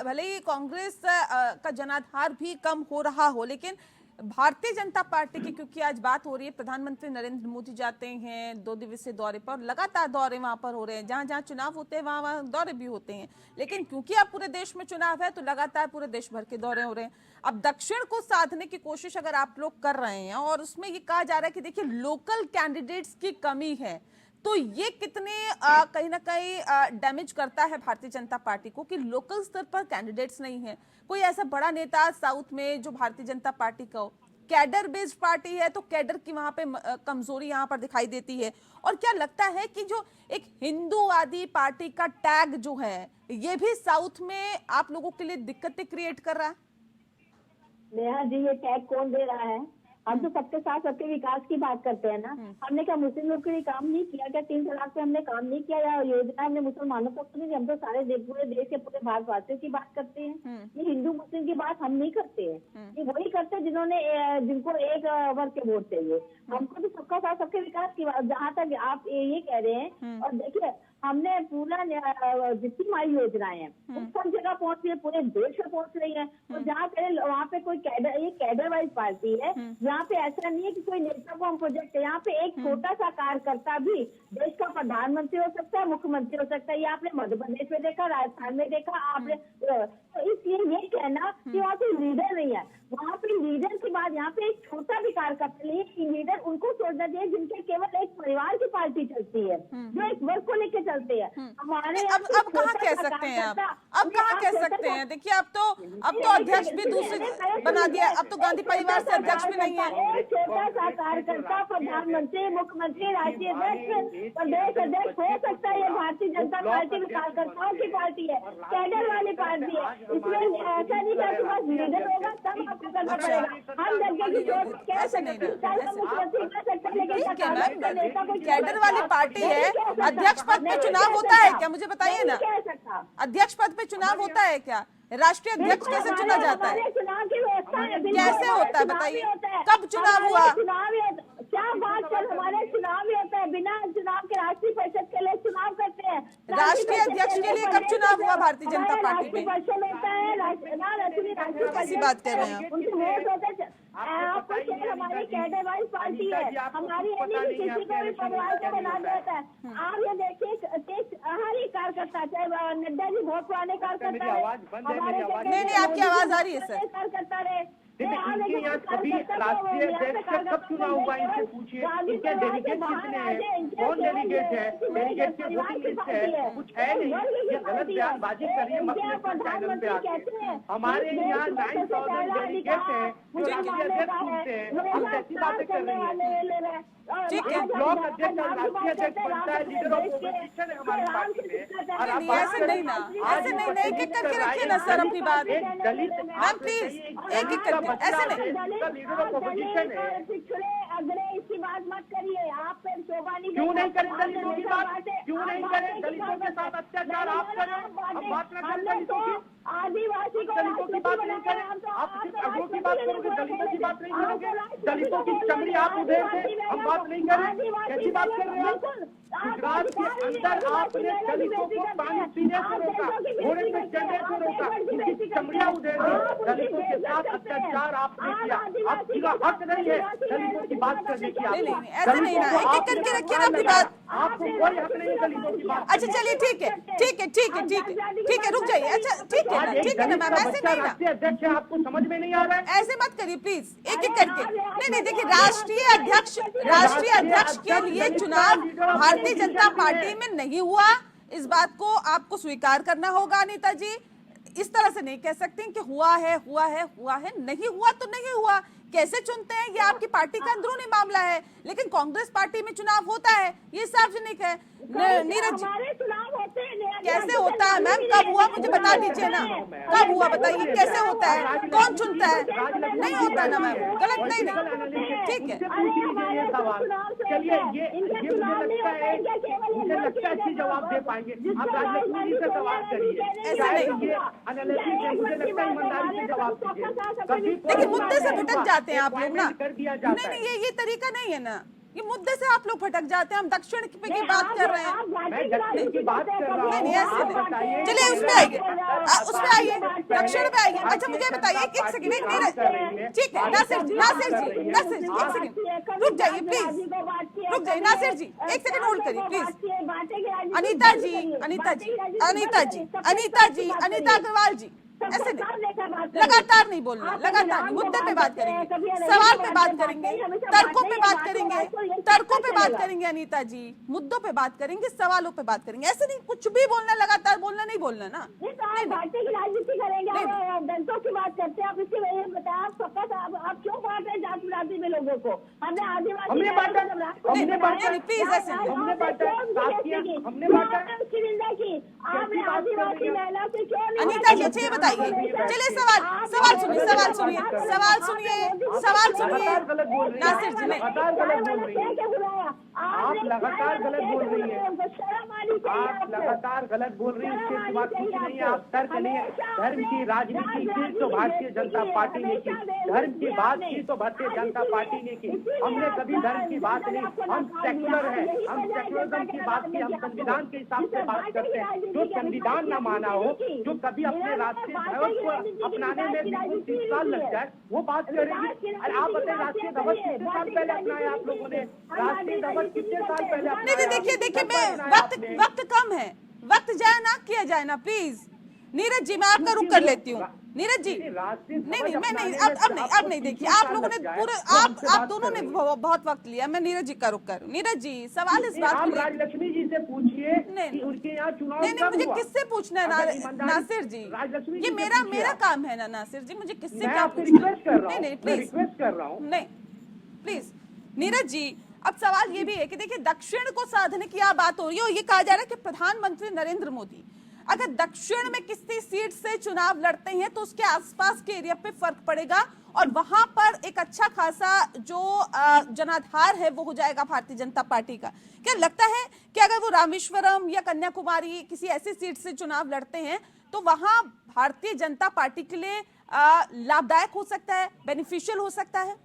भले ही कांग्रेस का जनाधार भी कम हो रहा हो, लेकिन भारतीय जनता पार्टी की, क्योंकि आज बात हो रही है, प्रधानमंत्री नरेंद्र मोदी जाते हैं 2 दिवसीय दौरे पर, लगातार दौरे वहां पर हो रहे हैं, जहां जहां चुनाव होते हैं वहां दौरे भी होते हैं। लेकिन क्योंकि अब पूरे देश में चुनाव है तो लगातार पूरे देश भर के दौरे हो रहे हैं। अब दक्षिण को साधने की कोशिश अगर आप लोग कर रहे हैं और उसमें ये कहा जा रहा है कि देखिए लोकल कैंडिडेट्स की कमी है, तो ये कितने कहीं ना कहीं डैमेज करता है भारतीय जनता पार्टी को कि लोकल स्तर पर कैंडिडेट्स नहीं है। कोई ऐसा बड़ा नेता साउथ में जो भारतीय जनता पार्टी का कैडर बेस्ड पार्टी है, तो कैडर की वहां पे कमजोरी यहां पर दिखाई देती है। और क्या लगता है कि जो एक हिंदूवादी पार्टी का टैग जो है, ये भी साउथ में आप लोगों के लिए दिक्कतें क्रिएट कर रहा है? नेहा जी, ये टैग कौन दे रहा है? हम तो सबके साथ सबके विकास की बात करते हैं ना। हमने क्या मुस्लिम लोग के लिए काम नहीं किया? क्या 3 तलाक पे हमने काम नहीं किया? या योजना हमने मुसलमानों को तो नहीं? हम तो सारे पूरे देश के पूरे भारतवासियों की बात करते हैं। ये हिंदू मुस्लिम की बात हम नहीं करते हैं। ये वही करते हैं जिनको एक वर्ग के वोट चाहिए। हमको तो सबका साथ सबके विकास की बात, जहाँ तक आप ये कह रहे हैं। और देखिए, हमने पूरा जितनी हमारी योजनाएं हैं वो सब जगह पहुंच रही है, पूरे देश में पहुंच रही है। तो जहाँ पे वहाँ पे कोई कैडर, ये कैडर वाइज पार्टी है। यहाँ पे ऐसा नहीं है कि कोई नेता को हम प्रोजेक्ट है। यहाँ पे एक छोटा सा कार्यकर्ता भी देश का प्रधानमंत्री हो सकता है, मुख्यमंत्री हो सकता है। ये आपने मध्य प्रदेश में देखा, राजस्थान में देखा आपने। तो इसलिए ये कहना कि वहाँ पे लीडर नहीं है, वहाँ पे लीडर के बाद यहाँ पे एक छोटा भी कार्यकर्ता नहीं है। लीडर उनको सोचना चाहिए जिनके केवल एक परिवार की पार्टी चलती है, जो एक वर्ग को लेकर चलते हैं। हमारे अब कहाँ कह सकते हैं आप? अब कहाँ कह सकते हैं? देखिए, अब तो अध्यक्ष भी दूसरे बना दिया। अब तो गांधी परिवार से अध्यक्ष भी नहीं है। एक छोटा सा कार्यकर्ता प्रधानमंत्री, मुख्यमंत्री, राष्ट्रीय अध्यक्ष, प्रदेश अध्यक्ष हो सकता है। ये भारतीय जनता पार्टी में कार्यकर्ताओं की पार्टी है, कैडर वाली पार्टी है। इसमें ऐसा नहीं कि आपके पास लीडर होगा तब आपको करना पड़ेगा। हम जगह की चोट कह सकते हैं, कैडर वाली पार्टी है। अध्यक्ष पद पे चुनाव होता है क्या? मुझे बताइए ना, अध्यक्ष पद पे चुनाव होता है क्या? राष्ट्रीय अध्यक्ष कैसे चुना जाता है? कैसे होता है बताइए? कब चुनाव हुआ? क्या बात कर, हमारे चुनाव ही होता है। बिना चुनाव के राष्ट्रीय परिषद के लिए चुनाव करते हैं। राष्ट्रीय अध्यक्ष के लिए कब चुनाव हुआ भारतीय जनता पार्टी में? परिषद होता है, राष्ट्रीय कैसी बात कर रहे हैं उनके वोट होते हैं। आपको हमारी कैडर वाइज पार्टी है, हमारी किसी को भी परिवार को बना देता है। आप ये देखिए, हर एक कार्यकर्ता, चाहे नड्डा जी बहुत पुराने कार्यकर्ता है, नहीं, आपकी आवाज आ रही है सर। कार्यकर्ता रहे। इनके यहाँ कभी राष्ट्रीय अध्यक्ष का कब चुनाव हुआ? इनसे पूछिए, इनके डेलीगेट कितने हैं? कौन डेलीगेट है? डेलीगेट की वोटिंग लिस्ट है? कुछ है नहीं। ये गलत बयानबाजी कर रही है मतलब चैनल पे आके। हमारे यहाँ 9,000 डेलीगेट है जो राष्ट्रीय अध्यक्ष चुनते हैं। हम कैसी बातें कर रही है? ठीक है, ब्लॉक अध्यक्ष और राष्ट्रीय अध्यक्ष बनता है, लीडर ऑफ ओपोजिशन है हमारी पार्टी में। और आप ऐसे नहीं ना, ऐसे नहीं, एक एक करके रखिए ना सर अपनी बात। मैम प्लीज एक एक करके, ऐसे नहीं। लीडर ऑफ ओपोजिशन है। अगले इसकी बात मत करिए आप। फिर शोभा नहीं, क्यों नहीं करें दलितों की बात? क्यों नहीं करें? दलितों के साथ अत्याचार आप करें, हम बात न करें दलितों की। आदिवासी दलितों की बात नहीं करें, आप सिर्फ अगड़ों की बात करोगे, दलितों की बात नहीं करोगे। दलितों की चमड़ी आप उधेड़ते, हम बात नहीं करें। कैसी बात कर रहे हैं? गुजरात के अंदर आपने दलितों को पानी पीने से रोका, घोड़े पे चढ़ने से रोका, उनकी चमड़ियां उधेड़ दी। दलितों के साथ अत्याचार आपने किया। आपका हक नहीं है दलितों की बात करने की। ऐसे नहीं ना, एक एक करके रखिए ना अपनी बात। आपको कोई हक नहीं है दलितों की बात। अच्छा चलिए, ठीक है, रुक जाइए। अच्छा ठीक है ना मैम, ऐसे नहीं ना। राष्ट्रीय अध्यक्ष है, आपको समझ में नहीं आ रहा है? ऐसे मत करिए प्लीज, एक एक करके। नहीं, देखिए, राष्ट्रीय अध्यक्ष के लिए चुनाव भारतीय जनता पार्टी में नहीं हुआ, इस बात को आपको स्वीकार करना होगा अनीता जी। इस तरह से नहीं कह सकते कि हुआ है, नहीं हुआ तो नहीं हुआ। कैसे चुनते हैं ये आपकी पार्टी का अंदरूनी मामला है, लेकिन कांग्रेस पार्टी में चुनाव होता है, ये सार्वजनिक है। नीरज जी, हमारे चुनाव होते हैं कैसे होता है मैम, कब हुआ मुझे बता दीजिए ना, कब हुआ बताइए, कैसे होता है, कौन चुनता है? नहीं होता ना मैम, गलत नहीं, ठीक है। ये सवाल चलिए, ये मुझे लगता है कि जवाब दे पाएंगे। आप राजलक्ष्मी जी से सवाल करिए, ऐसा नहीं, ये एनालिसिस है, मुझे लगता है ईमानदारी से जवाब दीजिए। देखिए मुद्दे से भटक जाते हैं आप लोग ना, कर दिया जाता है। नहीं ये तरीका नहीं है ना, ये मुद्दे से आप लोग भटक जाते हैं। हम दक्षिण की बात कर रहे हैं, मैं दक्षिण की बात कर रहा हूँ। नहीं ऐसे नहीं, चलिए उसमें आइए, उसमें आइए, दक्षिण में आइए। अच्छा मुझे बताइए, एक सेकंड, ठीक है नासिर जी, एक सेकंड रुक जाइए प्लीज, रुक जाइए नासिर जी, एक सेकंड होल्ड करिए प्लीज। अनीता अग्रवाल जी, ऐसे लगातार नहीं बोलना, लगातार नहीं, मुद्दे पे बात करेंगे, सवाल पे बात करेंगे, तर्कों पे बात करेंगे अनीता जी, मुद्दों पे बात करेंगे, सवालों पे बात करेंगे, ऐसे नहीं कुछ भी बोलना, लगातार बोलना नहीं बोलना ना। पार्टी की राजनीति करेंगे, दंतों की बात करते हैं। आप इसके बारे में बताया, आप क्यों बांट रहे जाति बिरादरी में लोगों को? हमने आदिवासी प्लीज ऐसे उसकी निंदा की, आपने आदिवासी महिला से क्यों नहीं? अनीता जी अच्छा ये बताइए, चलिए सवाल सुनिए नासिर जी, आप लगातार गलत बोल रही है, आप लगातार गलत बोल रही है, इसके सिवा कुछ नहीं है। आप तर्क नहीं है। धर्म की राजनीति की तो भारतीय जनता पार्टी ने की, धर्म की बात की तो भारतीय जनता पार्टी ने की। हमने कभी धर्म की बात नहीं, हम सेक्युलर है, हम सेक्युलरिज्म की बात की, हम संविधान के हिसाब से बात करते हैं। जो संविधान न माना हो, जो कभी अपने राष्ट्रीय ध्वज को अपनाने में 30 साल लग जाए, वो बात करेगी। और आप बताए राष्ट्रीय ध्वज कितने साल पहले अपनाया आप लोगों ने? राष्ट्रीय ध्वज कितने साल पहले अपनाया? नहीं देखिए मैं वक्त कम है, वक्त जाया ना किया जाए ना प्लीज। नीरज जी मैं आपका रुख कर लेती हूँ। नीरज जी नहीं मैं नहीं, अब नहीं, देखिए आप लोगों ने पूरे आप दोनों ने बहुत वक्त लिया, मैं नीरज जी का रुख करूँ। नीरज जी सवाल इस बात को राजलक्ष्मी जी से पूछिए कि उनके यहाँ चुनाव नहीं मुझे किससे पूछना है नासिर जी, ये मेरा काम है ना नासिर जी, मुझे किससे क्या पूछना है? नहीं प्लीज रिक्वेस्ट कर रहा हूँ, नहीं प्लीज नीरज जी। अब सवाल ये भी है कि देखिए दक्षिण को साधने की यहाँ बात हो रही है और ये कहा जा रहा है कि प्रधानमंत्री नरेंद्र मोदी अगर दक्षिण में किसी सीट से चुनाव लड़ते हैं तो उसके आसपास के एरिया पे फर्क पड़ेगा और वहां पर एक अच्छा खासा जो जनाधार है वो हो जाएगा भारतीय जनता पार्टी का। क्या लगता है कि अगर वो रामेश्वरम या कन्याकुमारी किसी ऐसी सीट से चुनाव लड़ते हैं तो वहां भारतीय जनता पार्टी के लिए लाभदायक हो सकता है, बेनिफिशियल हो सकता है?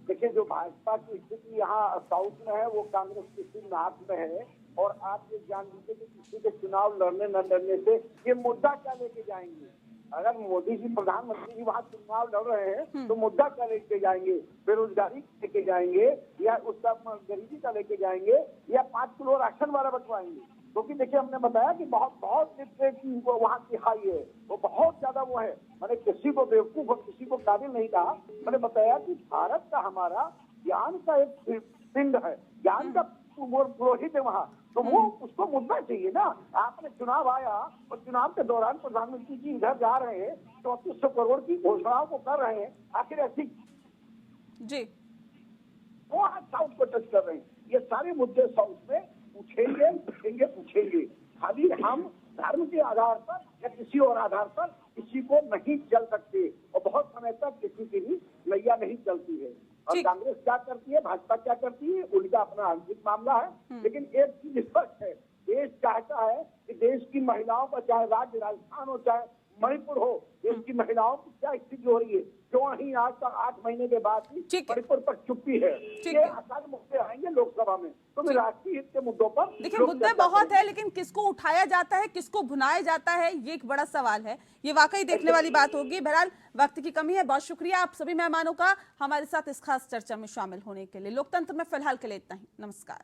देखिए जो भाजपा की स्थिति यहाँ साउथ में है वो कांग्रेस की स्थिति नॉर्थ में है। और आप ये जान लीजिए कि किसी के चुनाव लड़ने न लड़ने से ये मुद्दा क्या लेके जाएंगे। अगर मोदी जी प्रधानमंत्री जी वहाँ चुनाव लड़ रहे हैं तो मुद्दा क्या लेके जाएंगे? बेरोजगारी लेके जाएंगे या उसका गरीबी का लेके जाएंगे या 5 किलो राशन वाला बंटवाएंगे? क्योंकि देखिए हमने बताया कि बहुत लिटरेसी वहाँ की हाई है, वो बहुत ज्यादा वो है। मैंने किसी को बेवकूफ और किसी को काबिल नहीं कहा। मैंने बताया कि भारत का हमारा ज्ञान का एक पिंड है, ज्ञान का पुरोहित है वहाँ, तो वो उसको मुद्दा चाहिए ना। आपने चुनाव आया और चुनाव के दौरान प्रधानमंत्री जी इधर जा रहे हैं, 3400 करोड़ की घोषणाओं को कर रहे हैं, आखिर ऐसी जी वो आज साउथ को टच कर रहे हैं। ये सारे मुद्दे साउथ में पूछेंगे। खाली हम धर्म के आधार पर या किसी और आधार पर किसी को नहीं चल सकते और बहुत समय तक किसी की भी नैया नहीं चलती है। और कांग्रेस क्या करती है, भाजपा क्या करती है, उनका अपना आंतरिक मामला है। लेकिन एक चीज स्पष्ट है, देश चाहता है कि देश की महिलाओं का चाहे राज्य राजस्थान हो चाहे मणिपुर हो, देश की महिलाओं की क्या स्थिति हो रही है, क्यों नहीं आज तक 8 महीने के बाद भी मणिपुर पर चुप्पी है। ये आसान मुद्दे आएंगे लोकसभा में, तो राष्ट्रीय हित के मुद्दों पर देखिए मुद्दे बहुत है, लेकिन किसको उठाया जाता है, किसको भुनाया जाता है, ये एक बड़ा सवाल है। ये वाकई देखने वाली बात होगी। बहरहाल वक्त की कमी है। बहुत शुक्रिया आप सभी मेहमानों का हमारे साथ इस खास चर्चा में शामिल होने के लिए। लोकतंत्र में फिलहाल के लिए इतना ही। नमस्कार।